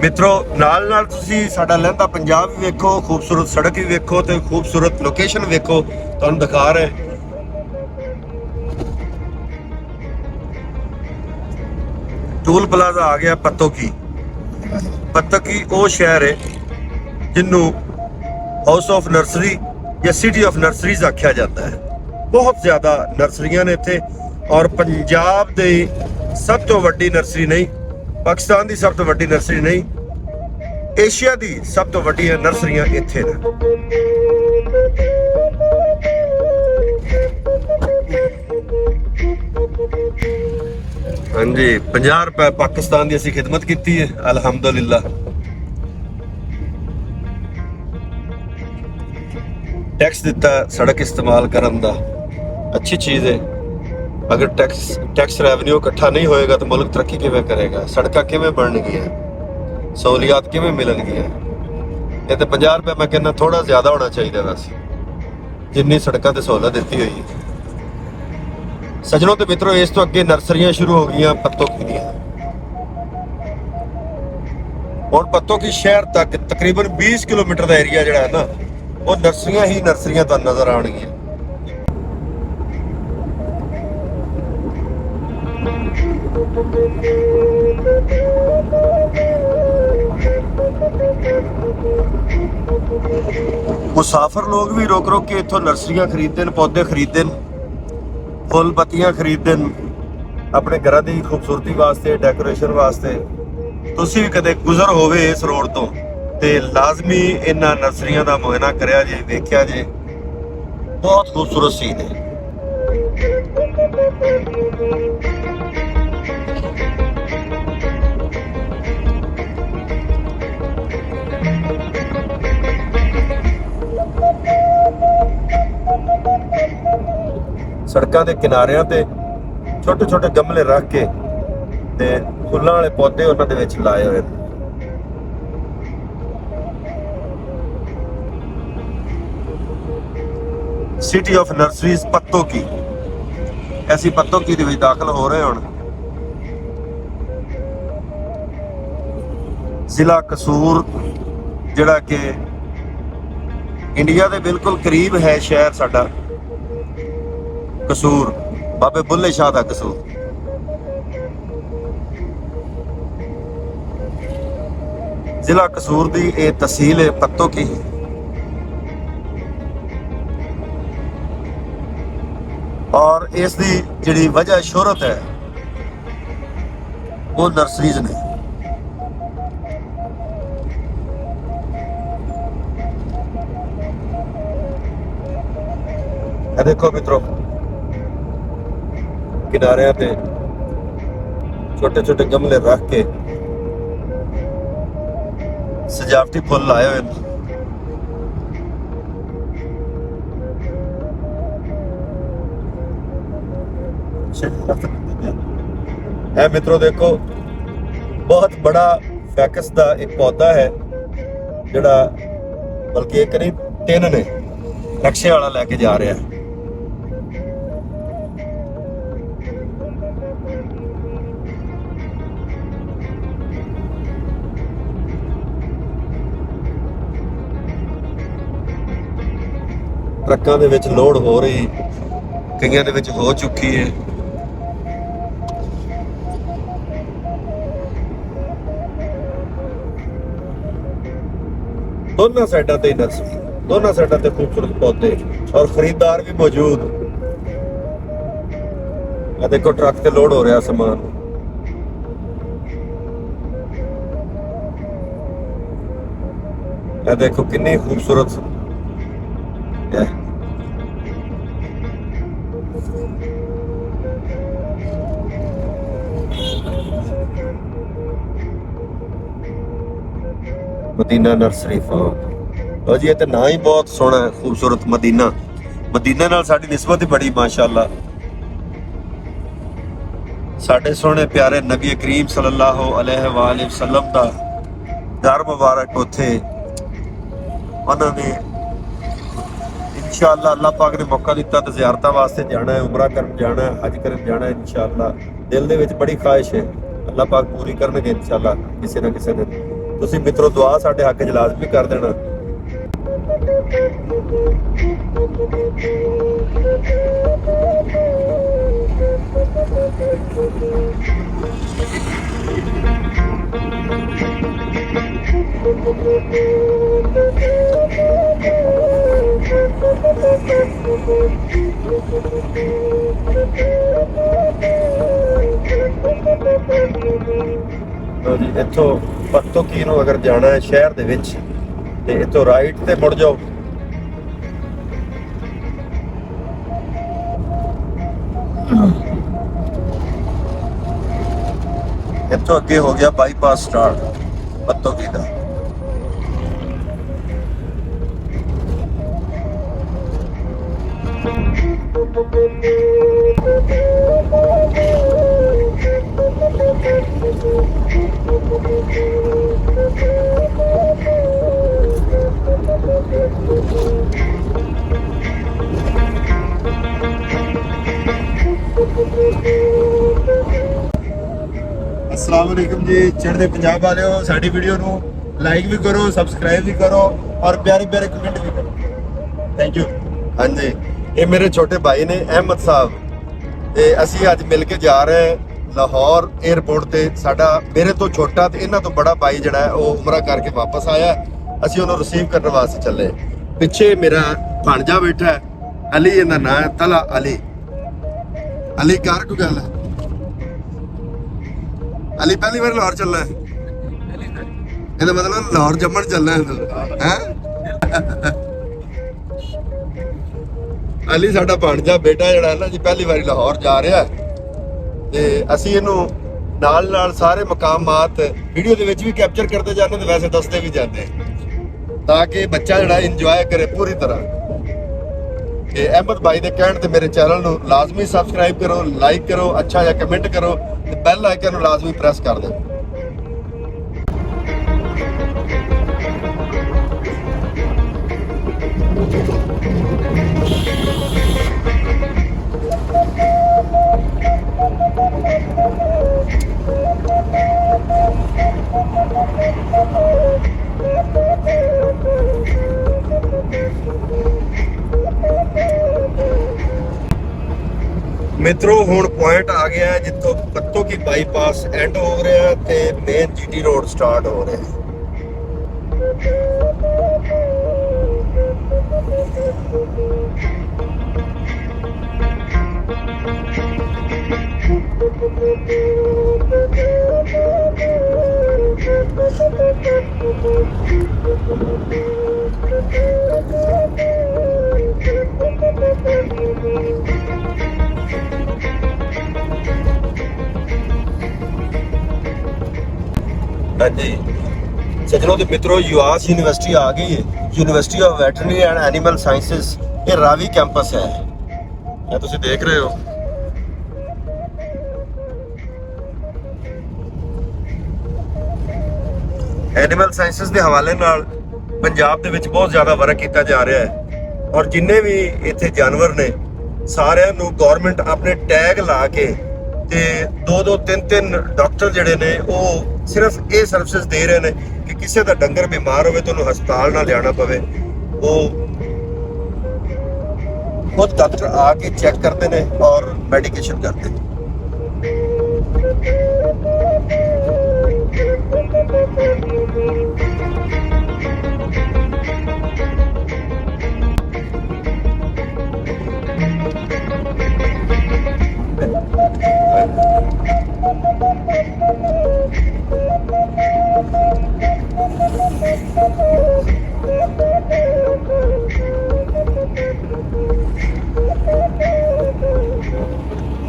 ਮਿੱਤਰੋ ਨਾਲ ਨਾਲ ਤੁਸੀਂ ਸਾਡਾ ਲਹਿੰਦਾ ਪੰਜਾਬ ਵੀ ਵੇਖੋ, ਖੂਬਸੂਰਤ ਸੜਕ ਵੀ ਵੇਖੋ ਤੇ ਖੂਬਸੂਰਤ ਲੋਕੇਸ਼ਨ ਵੇਖੋ। ਤੁਹਾਨੂੰ ਦਿਖਾ ਰਹੇ ਟੂਲ ਪਲਾਜ਼ਾ ਆ ਗਿਆ ਪੱਤੋ ਕੀ। ਪੱਤੋ ਕੀ ਉਹ ਸ਼ਹਿਰ ਹੈ ਜਿਹਨੂੰ ਹਾਊਸ ਆਫ ਨਰਸਰੀ ਜਾਂ ਸਿਟੀ ਆਫ ਨਰਸਰੀਜ਼ ਆਖਿਆ ਜਾਂਦਾ ਹੈ। ਬਹੁਤ ਜ਼ਿਆਦਾ ਨਰਸਰੀਆਂ ਨੇ ਇੱਥੇ ਔਰ ਪੰਜਾਬ ਦੀ ਸਭ ਤੋਂ ਵੱਡੀ ਨਰਸਰੀ ਨਹੀਂ, ਪਾਕਿਸਤਾਨ ਦੀ ਸਭ ਤੋਂ ਵੱਡੀ ਨਰਸਰੀ ਨਹੀਂ, ਏਸ਼ੀਆ ਦੀ ਸਭ ਤੋਂ ਵੱਡੀਆਂ ਨਰਸਰੀਆਂ ਇੱਥੇ ਨੇ। ਹਾਂਜੀ 50 ਰੁਪਏ ਪਾਕਿਸਤਾਨ ਦੀ ਅਸੀਂ ਖਿਦਮਤ ਕੀਤੀ ਹੈ ਅਲਹਮਦੁਲਿਲਾ। ਟੈਕਸ ਦਿੱਤਾ ਸੜਕ ਇਸਤੇਮਾਲ ਕਰਨ ਦਾ, ਅੱਛੀ ਚੀਜ਼ ਹੈ। ਅਗਰ ਟੈਕਸ ਰੈਵਨਿਊ ਇਕੱਠਾ ਨਹੀਂ ਹੋਏਗਾ ਤਾਂ ਮੁਲਕ ਤਰੱਕੀ ਕਿਵੇਂ ਕਰੇਗਾ, ਸੜਕਾਂ ਕਿਵੇਂ ਬਣਨਗੀਆਂ, ਸਹੂਲੀਅਤ ਕਿਵੇਂ ਮਿਲਣਗੀਆਂ। ਇਹ ਤੇ 50 ਰੁਪਏ ਮੈਂ ਕਹਿੰਦਾ ਥੋੜਾ ਜ਼ਿਆਦਾ ਹੋਣਾ ਚਾਹੀਦਾ ਵੈਸੇ, ਜਿੰਨੀ ਸੜਕਾਂ ਤੇ ਸਹੂਲਤ ਦਿੱਤੀ ਹੋਈ ਹੈ। ਸੱਜਣੋ ਤੇ ਮਿੱਤਰੋ ਇਸ ਤੋਂ ਅੱਗੇ ਨਰਸਰੀਆਂ ਸ਼ੁਰੂ ਹੋ ਗਈਆਂ ਪੱਤੋ ਕੀ ਦੀਆਂ। ਹੁਣ ਪੱਤੋ ਕੀ ਸ਼ਹਿਰ ਤੱਕ ਤਕਰੀਬਨ 20 ਕਿਲੋਮੀਟਰ ਦਾ ਏਰੀਆ ਜਿਹੜਾ ਹੈ ਨਾ ਉਹ ਨਰਸਰੀਆਂ ਹੀ ਨਰਸਰੀਆਂ ਤੁਹਾਨੂੰ ਨਜ਼ਰ ਆਉਣਗੀਆਂ। ਮੁਸਾਫਰ ਲੋਕ ਵੀ ਰੁਕ ਰੁਕ ਕੇ ਇੱਥੋਂ ਨਰਸਰੀਆਂ ਖਰੀਦਦੇ ਨੇ, ਪੌਦੇ ਖਰੀਦਦੇ ਨੇ, ਫੁੱਲ ਪੱਤੀਆਂ ਖਰੀਦਦੇ ਨੇ ਆਪਣੇ ਘਰਾਂ ਦੀ ਖੂਬਸੂਰਤੀ ਵਾਸਤੇ, ਡੈਕੋਰੇਸ਼ਨ ਵਾਸਤੇ। ਤੁਸੀਂ ਵੀ ਕਦੇ ਗੁਜ਼ਰ ਹੋਵੇ ਇਸ ਰੋਡ ਤੋਂ ਤੇ ਲਾਜ਼ਮੀ ਇਹਨਾਂ ਨਰਸਰੀਆਂ ਦਾ ਮੁਆਇਨਾ ਕਰਿਆ ਜੇ, ਵੇਖਿਆ ਜੇ, ਬਹੁਤ ਖੂਬਸੂਰਤ ਸੀਨ ਹੈ। ਸੜਕਾਂ ਦੇ ਕਿਨਾਰਿਆਂ ਤੇ ਛੋਟੇ ਛੋਟੇ ਗਮਲੇ ਰੱਖ ਕੇ ਤੇ ਫੁੱਲਾਂ ਵਾਲੇ ਪੌਦੇ ਉਹਨਾਂ ਦੇ ਵਿੱਚ ਲਾਏ ਹੋਏ ਨੇ। ਸਿਟੀ ਆਫ ਨਰਸਰੀਜ਼ ਪੱਤੋ ਕੀ। ਅਸੀਂ ਪੱਤੋ ਕੀ ਦੇ ਵਿੱਚ ਦਾਖਲ ਹੋ ਰਹੇ ਹੁਣ। ਜ਼ਿਲ੍ਹਾ ਕਸੂਰ ਜਿਹੜਾ ਕਿ ਇੰਡੀਆ ਦੇ ਬਿਲਕੁਲ ਕਰੀਬ ਹੈ ਸ਼ਹਿਰ ਸਾਡਾ ਕਸੂਰ, ਬਾਬੇ ਬੁੱਲੇ ਸ਼ਾਹ ਦਾ ਕਸੂਰ। ਜ਼ਿਲ੍ਹਾ ਕਸੂਰ ਦੀ ਇਹ ਤਹਿਸੀਲ ਹੈ ਪੱਤੋ ਕੀ। ਔਰ ਇਸ ਦੀ ਜਿਹੜੀ ਵਜ੍ਹਾ ਸ਼ੋਹਰਤ ਹੈ ਉਹ ਨਰਸਰੀਜ਼ ਨੇ। ਇਹ ਦੇਖੋ ਮਿੱਤਰੋ ਕਿਨਾਰਿਆਂ ਤੇ ਛੋਟੇ ਛੋਟੇ ਗਮਲੇ ਰੱਖ ਕੇ ਸਜਾਵਟੀ ਫੁੱਲ ਲਾਏ ਹੋਏ ਨੇ। ਇਹ ਮਿੱਤਰੋ ਦੇਖੋ ਬਹੁਤ ਬੜਾ ਫੈਕਸ ਦਾ ਇੱਕ ਪੌਦਾ ਹੈ ਜਿਹੜਾ ਬਲਕਿ ਇੱਕ ਨਹੀਂ 3 ਨੇ, ਰਕਸ਼ੇ ਵਾਲਾ ਲੈ ਕੇ ਜਾ ਰਿਹਾ ਹੈ। ਟਰੱਕਾਂ ਦੇ ਵਿੱਚ ਲੋਡ ਹੋ ਰਹੀ, ਕਈਆਂ ਦੇ ਵਿੱਚ ਹੋ ਚੁੱਕੀ ਹੈ। ਦੋਨਾਂ ਸਾਈਡਾਂ ਤੇ ਨਰਸਰੀ, ਦੋਨਾਂ ਸਾਈਡਾਂ ਤੇ ਖੂਬਸੂਰਤ ਪੌਦੇ ਔਰ ਖਰੀਦਦਾਰ ਵੀ ਮੌਜੂਦ। ਆ ਦੇਖੋ ਟਰੱਕ ਤੇ ਲੋਡ ਹੋ ਰਿਹਾ ਸਮਾਨ। ਇਹ ਦੇਖੋ ਕਿੰਨੀ ਖੂਬਸੂਰਤ ਹੈ। Madina nursery farm. ਲੋ ਜੀ ਇਹ ਤੇ ਨਾਂ ਹੀ ਬਹੁਤ ਸੋਹਣਾ ਹੈ, ਖੂਬਸੂਰਤ ਮਦੀਨਾ। ਮਦੀਨੇ ਨਾਲ ਸਾਡੀ ਨਿਸਬਤ ਹੀ ਬੜੀ ਮਾਸ਼ਾਅੱਲਾ। ਸਾਡੇ ਸੋਹਣੇ ਪਿਆਰੇ ਨਬੀ ਕਰੀਮ ਸੱਲੱਲਾਹੁ ਅਲੈਹਿ ਵਾਲੈਹਿ ਵਸੱਲਮ ਦਾ ਘਰ ਮੁਬਾਰਕ ਉੱਥੇ। ਉਹਨਾਂ ਨੇ इंशाअल्लाह अल्लाह पाक ने मौका दिता तो ज़ियारतां वास्ते जाना है, उमरा करन जाना है, हज करन जाना है। इंशाअल्लाह दिल दे विच बड़ी ख्वाहिश है, अल्लाह पाक पूरी करनगे इंशाअल्लाह किसी ना किसी दिन। तुसीं मित्रों दुआ साडे हक च लाज़मी कर देना। इत्थों पत्तोकी नूं अगर जाना है शहर दे विच ते इत्थों राइट ते मुड़ जाओ। इत्थों अगे हो गया बाईपास स्टार्ट पत्तोकी दा। अस्सलाम वालेकुम जी, चढ़दे पंजाब वालिओ, साडी वीडियो नूं लाइक भी करो, सबसक्राइब भी करो और प्यारे प्यारे कमेंट भी करो। Thank you. हाँ जी, ये मेरे छोटे भाई ने अहमद साहब ते असीं अज मिल के जा रहे हैं लाहौर एयरपोर्ट ते। साडा मेरे तो छोटा ते इन्हां तो बड़ा भाई जिहड़ा है वो उमरा करके वापस आया, असीं उहनूं रिसीव करने वास्ते चले। पिछे मेरा भाणजा बैठा है अली, इहदा नाम है तला अली। अली कार को गल है, अली पहली बार लाहौर चलना है, ਇਹਦਾ ਮਤਲਬ ਲਾਹੌਰ ਜੰਮਣ ਚੱਲਣਾ ਹੈ। ਅਲੀ ਸਾਡਾ ਭਾਣਜਾ ਬੇਟਾ ਜਿਹੜਾ ਹੈ ਨਾ ਜੀ, ਪਹਿਲੀ ਵਾਰੀ ਲਾਹੌਰ ਜਾ ਰਿਹਾ ਤੇ ਅਸੀਂ ਇਹਨੂੰ ਨਾਲ ਨਾਲ ਸਾਰੇ ਮਕਾਮਾਤ ਵੀਡੀਓ ਦੇ ਵਿੱਚ ਵੀ ਕੈਪਚਰ ਕਰਦੇ ਜਾਂਦੇ ਤੇ ਵੈਸੇ ਦੱਸਦੇ ਵੀ ਜਾਂਦੇ ਤਾਂ ਕਿ ਬੱਚਾ ਜਿਹੜਾ ਇੰਜੋਏ ਕਰੇ ਪੂਰੀ ਤਰ੍ਹਾਂ। ਤੇ ਅਹਿਮਦ ਭਾਈ ਦੇ ਕਹਿਣ ਤੇ ਮੇਰੇ ਚੈਨਲ ਨੂੰ ਲਾਜ਼ਮੀ ਸਬਸਕ੍ਰਾਈਬ ਕਰੋ, ਲਾਈਕ ਕਰੋ, ਅੱਛਾ ਜਿਹਾ ਕਮੈਂਟ ਕਰੋ ਤੇ ਬੈਲ ਆਈਕਨ ਨੂੰ ਲਾਜ਼ਮੀ ਪ੍ਰੈਸ ਕਰ ਦਿਓ। मित्रों हुण पॉइंट आ गया है जितों पत्तोकी बाईपास एंड हो रहा है ते मेन जीटी रोड स्टार्ट हो रहा है। हाँ जी सजनों ते मित्रों, यूआस यूनिवर्सिटी आ गई है, university of veterinary and animal sciences. ये रावी कैंपस है, ये तुसीं देख रहे हो। एनिमल साइंसेस के हवाले नाल पंजाब दे विच बहुत ज़्यादा वर्क किया जा रहा है और जिन्ने भी इत्थे जानवर ने सारिਆਂ ਨੂੰ गौरमेंट अपने टैग ला के ते 2-2 3-3 डॉक्टर जिहड़े ने ਉਹ सिर्फ ये सर्विसेज दे रहे हैं कि किसी का डंगर बीमार हो तो हस्पताल ना लियाना पवे। वो खुद डॉक्टर आके चेक करते हैं और मेडिकेशन करते हैं।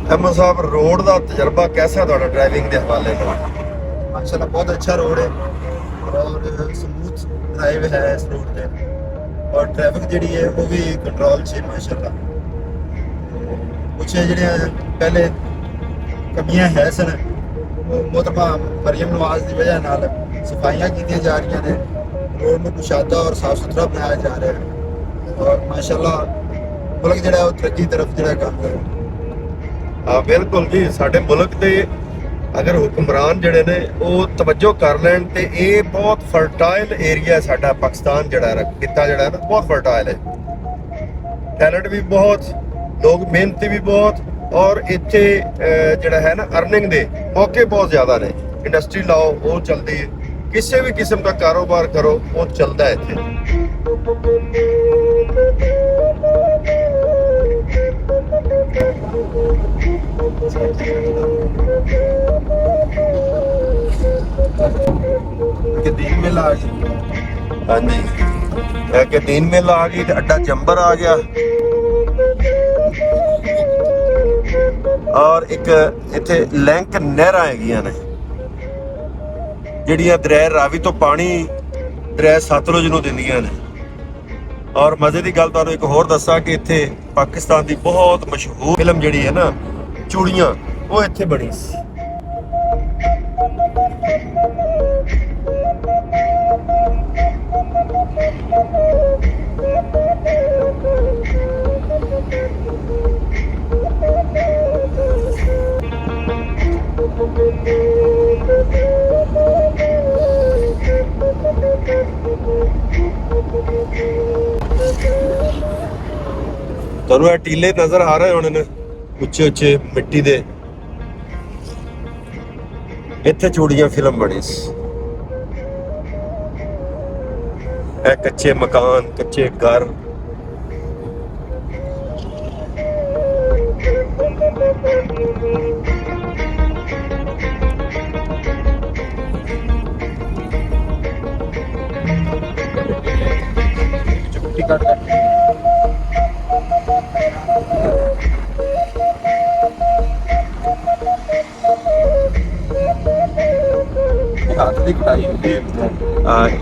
अहमद साहब रोड का तजर्बा कैसा है ड्राइविंग के हवाले से? माशाल्लाह बहुत अच्छा रोड है और स्मूथ ड्राइव है इस रोड पे और ट्रैफिक जी है वो भी कंट्रोल से माशाल्लाह। कुछ जो पहले कमियां है सन मोहतरमा मरियम नवाज की वजह नाल सफाइयाँ की जा रही ने, रोड में कुशादा और साफ सुथरा बनाया जा रहा है और माशाल्लाह मुल्क जो तरक्की तरफ जो काम कर। हाँ बिल्कुल जी, साडे मुल्क के अगर हुक्मरान जड़े ने वो तवज्जो कर लैन ते ये बहुत फर्टाइल एरिया है साडा पाकिस्तान जड़ा खिता जड़ा है ना बहुत फर्टाइल है, टैलेंट भी बहुत, लोग मेहनती भी बहुत और इत्थे जड़ा है ना अर्निंग दे मौके बहुत ज़्यादा ने। इंडस्ट्री लाओ वो चलती है, किसी भी किस्म का कारोबार करो वो चलता है इत्थे। दीन मेला आ गई। हाँ जी, कि दीन मेला आ गई, अड्डा जंबर आ गया और एक इत्थे लिंक नहरां हैगियां ने ਜਿਹੜੀਆਂ ਦਰਿਆ ਰਾਵੀ ਤੋਂ ਪਾਣੀ ਦਰਿਆ ਸਤਲੁਜ ਨੂੰ ਦਿੰਦੀਆਂ ਨੇ। ਔਰ ਮਜ਼ੇ ਦੀ ਗੱਲ ਤੁਹਾਨੂੰ ਇੱਕ ਹੋਰ ਦੱਸਾਂ ਕਿ ਇੱਥੇ ਪਾਕਿਸਤਾਨ ਦੀ ਬਹੁਤ ਮਸ਼ਹੂਰ ਫਿਲਮ ਜਿਹੜੀ ਹੈ ਨਾ ਚੂੜੀਆਂ, ਉਹ ਇੱਥੇ ਬਣੀ ਸੀ। ਤੁਹਾਨੂੰ ਇਹ ਟੀਲੇ ਨਜ਼ਰ ਆ ਰਹੇ ਹੋਣੇ ਨੇ ਉੱਚੇ ਉੱਚੇ ਮਿੱਟੀ ਦੇ, ਇੱਥੇ ਚੂੜੀਆਂ ਫਿਲਮ ਬਣੀ ਸੀ। ਇਹ ਕੱਚੇ ਮਕਾਨ, ਕੱਚੇ ਘਰ,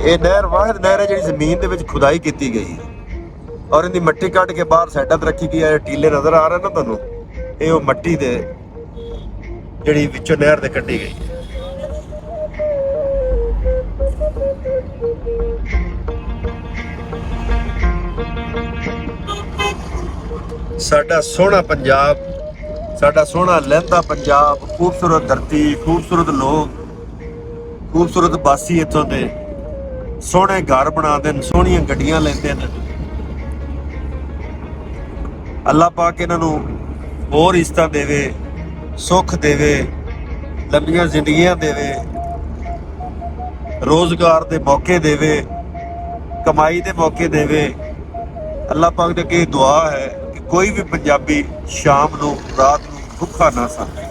ਇਹ ਨਹਿਰ ਵਾਹਿਦ ਨਹਿਰ ਹੈ ਜਿਹੜੀ ਜ਼ਮੀਨ ਦੇ ਵਿੱਚ ਖੁਦਾਈ ਕੀਤੀ ਗਈ ਹੈ ਔਰ ਇਹਦੀ ਮਿੱਟੀ ਕੱਢ ਕੇ ਬਾਹਰ ਸਾਈਡਾਂ ਤੇ ਰੱਖੀ ਗਈ ਹੈ। ਟੀਲੇ ਨਜ਼ਰ ਆ ਰਹੇ ਨਾ ਤੁਹਾਨੂੰ, ਇਹ ਉਹ ਮਿੱਟੀ ਦੇ ਜਿਹੜੀ ਵਿੱਚੋਂ ਨਹਿਰ ਦੇ ਕੱਢੀ ਗਈ ਹੈ। ਸਾਡਾ ਸੋਹਣਾ ਪੰਜਾਬ, ਸਾਡਾ ਸੋਹਣਾ ਲਹਿੰਦਾ ਪੰਜਾਬ, ਖੂਬਸੂਰਤ ਧਰਤੀ, ਖੂਬਸੂਰਤ ਲੋਕ, ਖੂਬਸੂਰਤ ਬਾਸੀ ਇੱਥੋਂ ਦੇ, ਸੋਹਣੇ ਘਰ ਬਣਾਉਂਦੇ ਨੇ, ਸੋਹਣੀਆਂ ਗੱਡੀਆਂ ਲੈਂਦੇ ਨੇ। ਅੱਲਾਹ ਪਾਕ ਇਹਨਾਂ ਨੂੰ ਹੋਰ ਇੱਜ਼ਤਾਂ ਦੇਵੇ, ਸੁੱਖ ਦੇਵੇ, ਲੰਬੀਆਂ ਜ਼ਿੰਦਗੀਆਂ ਦੇਵੇ, ਰੋਜ਼ਗਾਰ ਦੇ ਮੌਕੇ ਦੇਵੇ, ਕਮਾਈ ਦੇ ਮੌਕੇ ਦੇਵੇ। ਅੱਲਾਹ ਪਾਕ ਦੇ ਅੱਗੇ ਦੁਆ ਹੈ ਕਿ ਕੋਈ ਵੀ ਪੰਜਾਬੀ ਸ਼ਾਮ ਨੂੰ ਰਾਤ ਨੂੰ ਭੁੱਖਾ ਨਾ ਸੌਵੇ।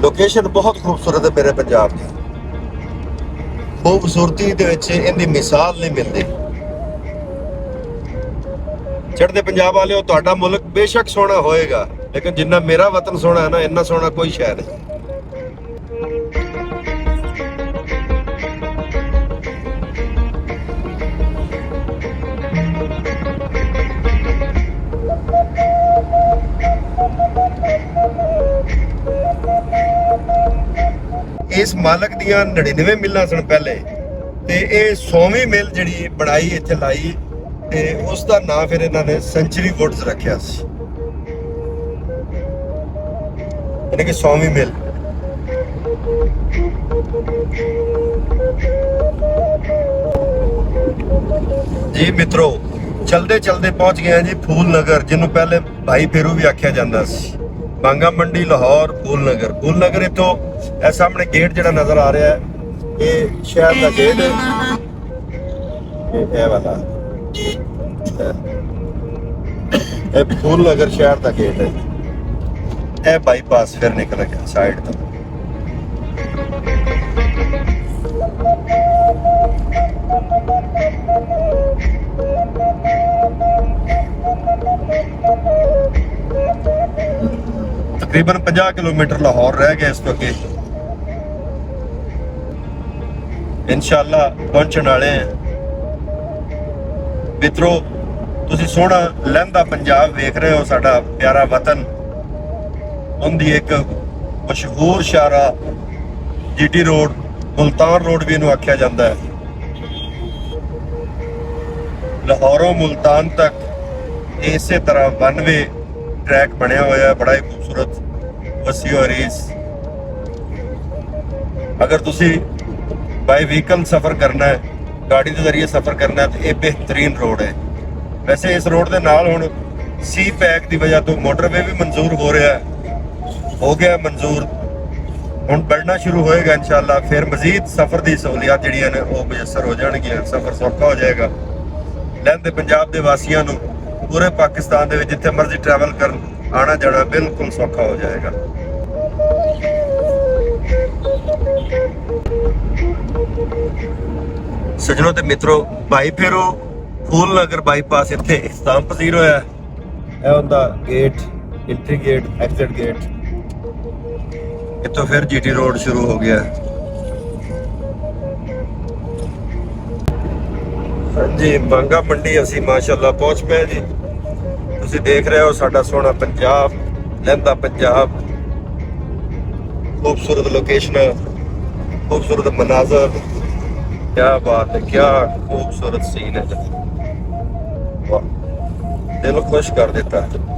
ਲੋਕੇਸ਼ਨ ਬਹੁਤ ਖੂਬਸੂਰਤ ਹੈ ਮੇਰੇ ਪੰਜਾਬ ਦੀ, ਖੂਬਸੂਰਤੀ ਦੇ ਵਿੱਚ ਇਹਦੀ ਮਿਸਾਲ ਨਹੀਂ ਮਿਲਦੀ। ਚੜ੍ਹਦੇ ਪੰਜਾਬ ਵਾਲਿਓ, ਤੁਹਾਡਾ ਮੁਲਕ ਬੇਸ਼ੱਕ ਸੋਹਣਾ ਹੋਏਗਾ ਲੇਕਿਨ ਜਿੰਨਾ ਮੇਰਾ ਵਤਨ ਸੋਹਣਾ ਹੈ ਨਾ, ਇੰਨਾ ਸੋਹਣਾ ਕੋਈ ਸ਼ਹਿਰ ਨਹੀਂ। ਇਸ ਮਾਲਕ ਦੀਆਂ 99 ਮਿਲਾਂ ਸਨ ਪਹਿਲੇ, ਤੇ ਇਹ 100ਵੀਂ ਮਿਲ ਜਿਹੜੀ ਬਣਾਈ ਇੱਥੇ ਲਾਈ, ਤੇ ਉਸ ਦਾ ਨਾਂ ਫਿਰ ਇਹਨਾਂ ਨੇ ਸੈਂਚਰੀ ਵੁੱਡਸ ਰੱਖਿਆ ਸੀ। यानी कि 100वीं मिल। जी मित्रों, चलते चलते पहुंच गए हैं जी फूल नगर, जिन्हों पहले भाई फेरू भी आख्या जाता सी। बांगा मंडी लाहौर फूल नगर। फूल नगर इतों ए सामने गेट जड़ा नजर आ रहा है, ये शहर का गेट है। ये वाला ये फूल नगर शहर का गेट है। ये बाईपास फिर निकल गया साइड तो। तकरीबन 50 किलोमीटर लाहौर रह गया इस तो अगे, इंशाअल्लाह पहुंचने वाले हैं। मित्रों, तुसी सोहना लहंदा पंजाब वेख रहे हो, साडा प्यारा वतन। उनकी एक मशहूर शारा जीटी रोड, मुल्तान रोड भी इन्हू आख्या जाता है। लाहौरों मुल्तान तक इस तरह वन वे ट्रैक बनया हुआ है, बड़ा ही खूबसूरत वसी और रीस। अगर तुसी बाय व्हीकल सफ़र करना है, गाड़ी के जरिए सफ़र करना है, तो ये बेहतरीन रोड है। वैसे इस रोड के नाल हुण सी पैक की वजह तो मोटरवे भी मंजूर हो रहा है, हो गया मंजूर, हुण बढ़ना शुरू होएगा इंशाअल्लाह। फिर मजीद सफ़र की सहूलियत जिहड़ियां ने वो मुयसर हो जाएगियां, सफ़र सौखा हो जाएगा। लहंदे पंजाब के वासियों को पूरे पाकिस्तान के जिथे मर्जी ट्रैवल कर आना जाना बिल्कुल सौखा हो जाएगा। सजनों ते मित्रों, भाई फेरू फूल नगर बाईपास इत्थे इख्तिताम पजीर होया है। यह उनका gate, entry gate, exit gate. इतों फिर जीटी रोड शुरू हो गया है। हाँ जी, बांगा मंडी असी माशाअल्लाह पहुंच पे जी। तुसी देख रहे हो साडा सोहना पंजाब, लहंदा पंजाब। खूबसूरत लोकेशन, खूबसूरत मनाजर, क्या बात है, क्या खूबसूरत सीन है, वाह, दिल खुश कर देता है।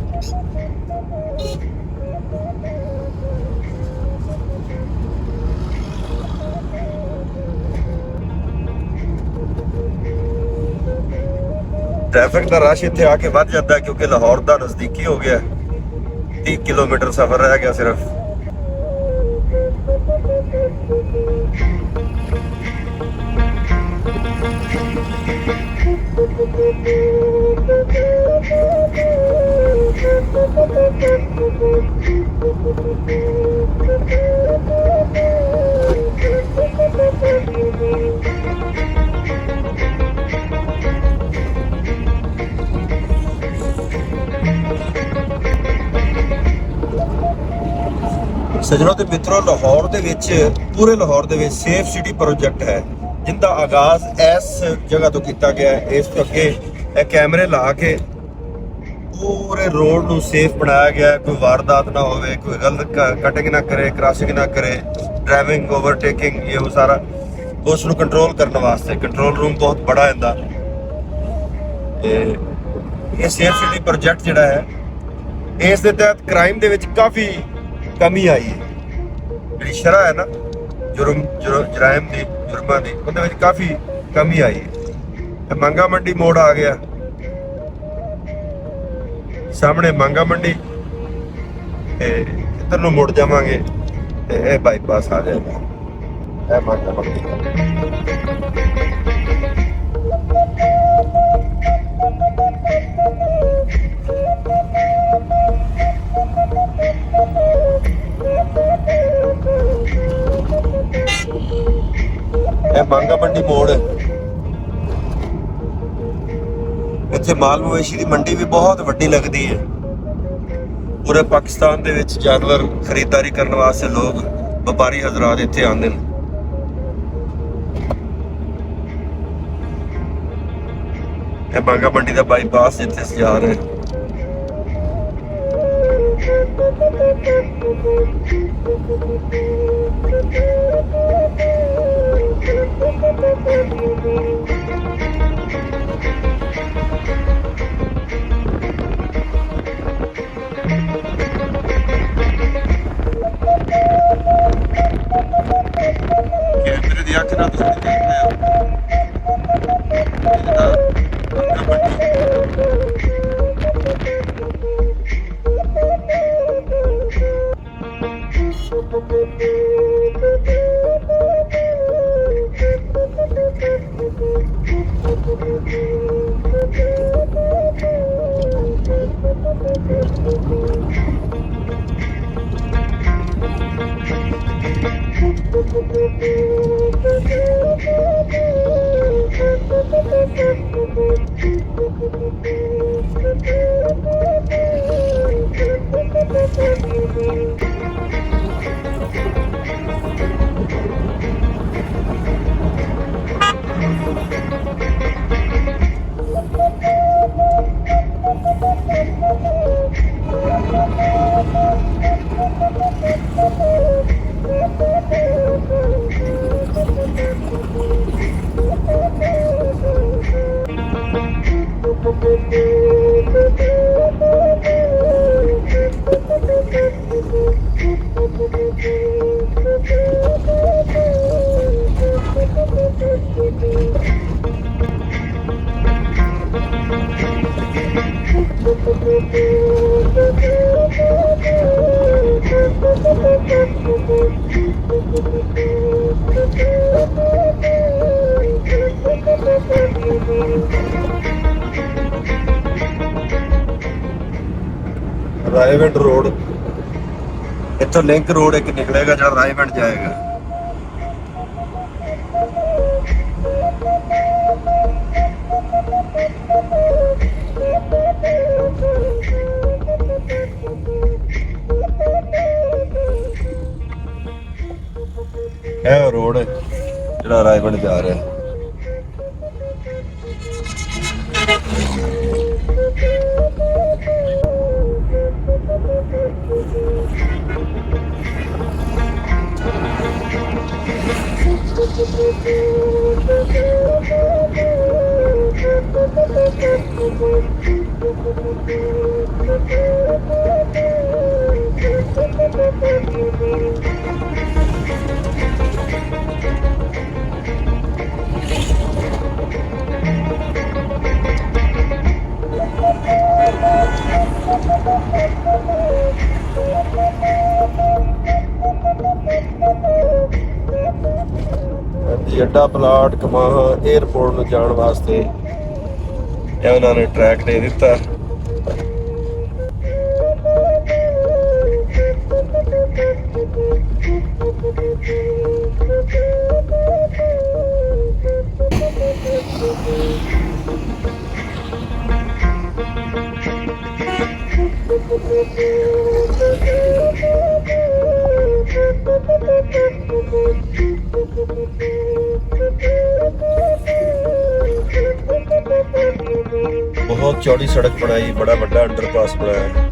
ट्रैफिक का रश इतने आके बढ़ जाता है क्योंकि लाहौर का नजदीकी हो गया। 30 किलोमीटर सफर रह गया सिर्फ। सजनों ते मित्रों, लाहौर दे विच, पूरे लाहौर दे विच सेफ सिटी प्रोजेक्ट है, जिनका आगाज इस जगह तो किया गया है। इस तो अगे कैमरे ला के पूरे रोड नू सेफ बनाया गया है। कोई वारदात ना हो, कोई गलत कटिंग ना करे, क्रॉसिंग ना करे, ड्राइविंग ओवरटेकिंग, ये वो सारा उसनू कंट्रोल करने वास्ते कंट्रोल रूम बहुत बड़ा है। ये सेफ सिटी प्रोजेक्ट जिहड़ा है, इस दे तहत क्राइम दे विच काफ़ी कमी आई है। जी शरह है ना जराइम की, जुर्मां की, उहदे विच काफ़ी कमी आई है। मांगा मंडी मोड़ आ गया सामने, मांगा मंडी। इधर नूं मुड़ जावांगे ते ये बाईपास आ जाएगा, ये मांगा मंडी। मांगा मंडी मोड़ है। इत्थे माल मवेशी की मंडी भी बहुत वड्डी लगती है। पूरे पाकिस्तान दे विच जानवर खरीदारी करने वास्ते लोग, व्यापारी हजरात इत्थे आंदे ने। मांगा मंडी का बाईपास जिथे से जा रहे हैं। ਦੀ ਅੱਖ ਨਾਲ ਤੁਸੀਂ ਦੇਖ ਰਹੇ ਹੋ ਇਹਦਾ ਅੰਗਾ ਮੰਡੀ ਰਾਏਵਿੰਡ ਰੋਡ ਇੱਥੋਂ ਲਿੰਕ ਰੋਡ ਇੱਕ ਨਿਕਲੇਗਾ ਜਿਹੜਾ ਰਾਏਵਿੰਡ ਜਾਏਗਾ। ਇਹ ਰੋਡ ਜਿਹੜਾ ਰਾਏਵਿੰਡ ਜਾ ਰਿਹਾ ਹੈ। ਅੱਡਾ ਪਲਾਟ ਕਮਾਹਾ 에ਅਰਪੋਰਟ ਨੂੰ ਜਾਣ ਵਾਸਤੇ ਇਹ ਉਹਨਾਂ ਨੇ ਟਰੈਕ ਦੇ ਦਿੱਤਾ। बहुत चौड़ी सड़क बनाई, बड़ा बड़ा अंडरपास बनाया।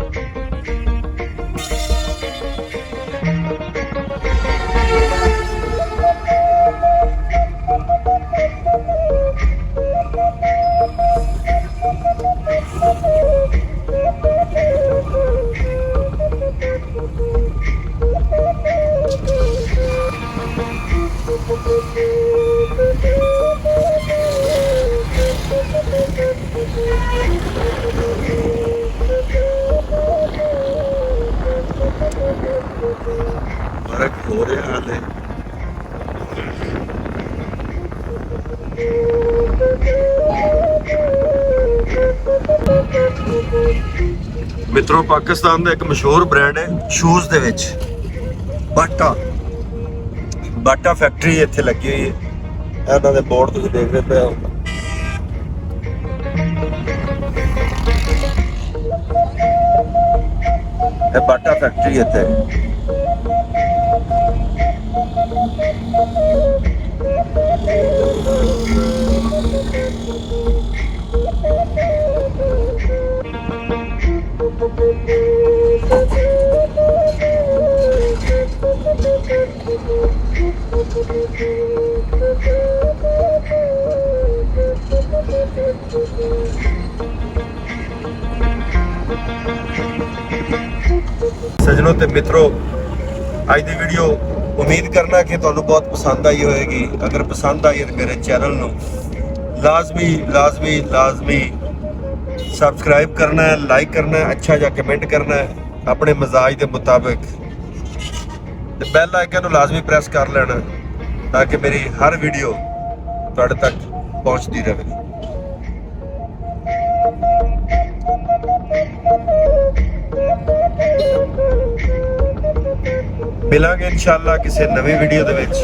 फर्क हो रहा है। मित्रों, पाकिस्तान का एक मशहूर ब्रांड है शूज दे विच बाटा। बाटा फैक्ट्री इत्थे लगी हुई है। इन्हां दे बोर्ड तुसीं देख रहे पे हो। ਇਹ ਬਾਟਾ ਫੈਕਟਰੀ ਇੱਥੇ सजनों ते मित्रों, आज दी वीडियो ਉਮੀਦ ਕਰਨਾ ਕਿ ਤੁਹਾਨੂੰ ਬਹੁਤ ਪਸੰਦ ਆਈ ਹੋਵੇਗੀ। ਅਗਰ ਪਸੰਦ ਆਈ ਤਾਂ ਮੇਰੇ ਚੈਨਲ ਨੂੰ ਲਾਜ਼ਮੀ ਸਬਸਕ੍ਰਾਈਬ ਕਰਨਾ ਹੈ, ਲਾਈਕ ਕਰਨਾ ਹੈ, ਅੱਛਾ ਜਿਹਾ ਕਮੈਂਟ ਕਰਨਾ ਹੈ ਆਪਣੇ ਮਜ਼ਾਜ ਦੇ ਮੁਤਾਬਿਕ, ਤੇ ਬੈਲ ਆਈਕਨ ਨੂੰ ਲਾਜ਼ਮੀ ਪ੍ਰੈਸ ਕਰ ਲੈਣਾ ਤਾਂ ਕਿ ਮੇਰੀ ਹਰ ਵੀਡੀਓ ਤੁਹਾਡੇ ਤੱਕ ਪਹੁੰਚਦੀ ਰਹੇ। ਮਿਲਾਂਗੇ ਇਨਸ਼ਾਅੱਲਾ ਕਿਸੇ ਨਵੀਂ ਵੀਡੀਓ ਦੇ ਵਿੱਚ।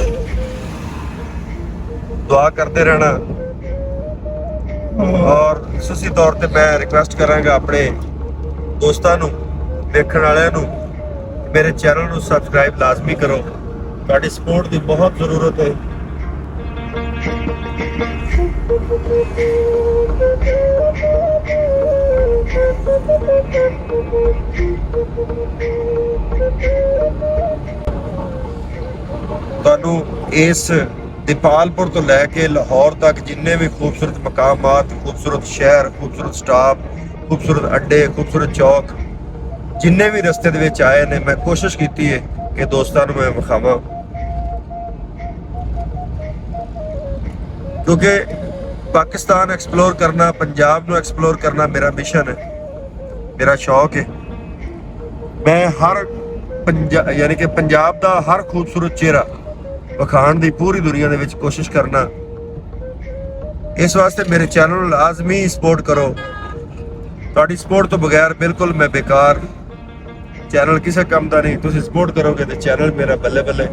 ਦੁਆ ਕਰਦੇ ਰਹਿਣਾ, ਔਰ ਖੁਸੂਸੀ ਤੌਰ ਤੇ ਮੈਂ ਰਿਕੁਐਸਟ ਕਰਾਂਗਾ ਆਪਣੇ ਦੋਸਤਾਂ ਨੂੰ, ਵੇਖਣ ਵਾਲਿਆਂ ਨੂੰ, ਮੇਰੇ ਚੈਨਲ ਨੂੰ ਸਬਸਕ੍ਰਾਈਬ ਲਾਜ਼ਮੀ ਕਰੋ। ਤੁਹਾਡੀ ਸਪੋਰਟ ਦੀ ਬਹੁਤ ਜ਼ਰੂਰਤ ਹੈ। ਤੁਹਾਨੂੰ ਇਸ ਦੀਪਾਲਪੁਰ ਤੋਂ ਲੈ ਕੇ ਲਾਹੌਰ ਤੱਕ ਜਿੰਨੇ ਵੀ ਖੂਬਸੂਰਤ ਮਕਾਮਾਤ, ਖੂਬਸੂਰਤ ਸ਼ਹਿਰ, ਖੂਬਸੂਰਤ ਸਟਾਪ, ਖੂਬਸੂਰਤ ਅੱਡੇ, ਖੂਬਸੂਰਤ ਚੌਕ ਜਿੰਨੇ ਵੀ ਰਸਤੇ ਦੇ ਵਿੱਚ ਆਏ ਨੇ, ਮੈਂ ਕੋਸ਼ਿਸ਼ ਕੀਤੀ ਹੈ ਕਿ ਦੋਸਤਾਂ ਨੂੰ ਮੈਂ ਵਿਖਾਵਾਂ, ਕਿਉਂਕਿ ਪਾਕਿਸਤਾਨ ਐਕਸਪਲੋਰ ਕਰਨਾ, ਪੰਜਾਬ ਨੂੰ ਐਕਸਪਲੋਰ ਕਰਨਾ ਮੇਰਾ ਮਿਸ਼ਨ ਹੈ, ਮੇਰਾ ਸ਼ੌਕ ਹੈ। ਮੈਂ ਹਰ ਯਾਨੀ ਕਿ ਪੰਜਾਬ ਦਾ ਹਰ ਖੂਬਸੂਰਤ ਚਿਹਰਾ ਵਿਖਾਉਣ ਦੀ ਪੂਰੀ ਦੁਨੀਆ ਦੇ ਵਿੱਚ ਕੋਸ਼ਿਸ਼ ਕਰਨਾ। ਇਸ ਵਾਸਤੇ ਮੇਰੇ ਚੈਨਲ ਨੂੰ ਲਾਜ਼ਮੀ ਸਪੋਰਟ ਕਰੋ। ਤੁਹਾਡੀ ਸਪੋਰਟ ਤੋਂ ਬਗੈਰ ਬਿਲਕੁਲ ਮੈਂ ਬੇਕਾਰ, ਚੈਨਲ ਕਿਸੇ ਕੰਮ ਦਾ ਨਹੀਂ। ਤੁਸੀਂ ਸਪੋਰਟ ਕਰੋਗੇ ਤੇ ਚੈਨਲ ਮੇਰਾ ਬੱਲੇ ਬੱਲੇ।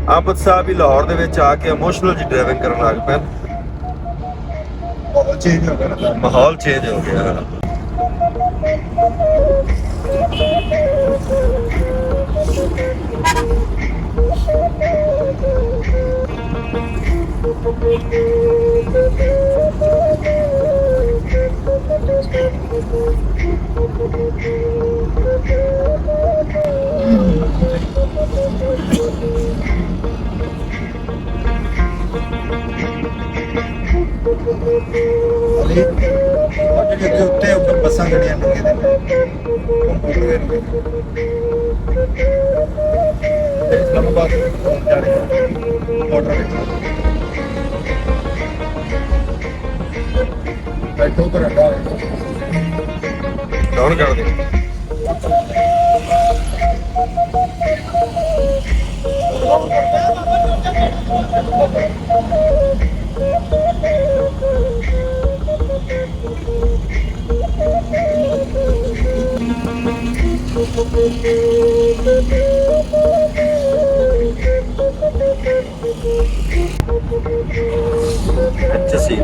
ਆਬਦ ਸਾਹਿਬ ਵੀ ਲਾਹੌਰ ਦੇ ਵਿੱਚ ਆ ਕੇ ਇਮੋਸ਼ਨਲ ਜੀ ਡਰਾਈਵਿੰਗ ਕਰਨ ਲੱਗ ਪਏ। ਮਾਹੌਲ ਚੇਂਜ ਹੋ ਗਿਆ। ਮਾਹੌਲ ਚੇਂਜ ਹੋ ਗਿਆ। ਜਿਹੜੇ ਉੱਤੇ ਉੱਪਰ ਬੱਸਾਂ ਗੱਡੀਆਂ ਲੱਗੀਆਂ ਨੇ ਇਸਲਾਮਾਬਾਦ ਜਾ ਰਹੇ ਬਾਰਡਰ ਵਿੱਚ ਬੈਠੋ ਕਰ ਅੱਡਾ ਡਾਊਨ ਕਰ ਦੇ। ਅੱਛਾ ਸੀ।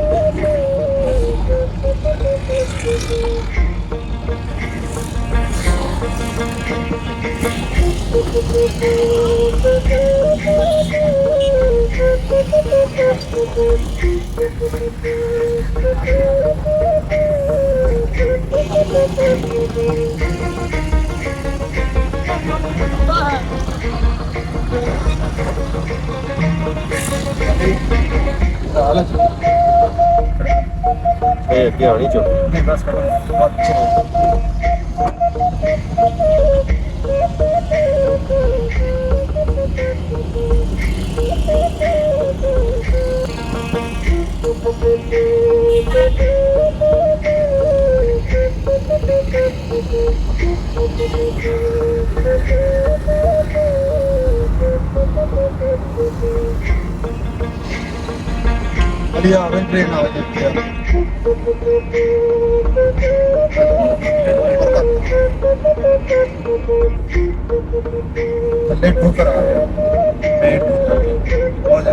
ਇਹ ਅੱਗੇ ਆਣੀ ਚੋ ਨਹੀਂ ਬਸ ਬਹੁਤ बढ़िया आवे ट्रेन आ जाती है ठोकर आ गया पेट बहुत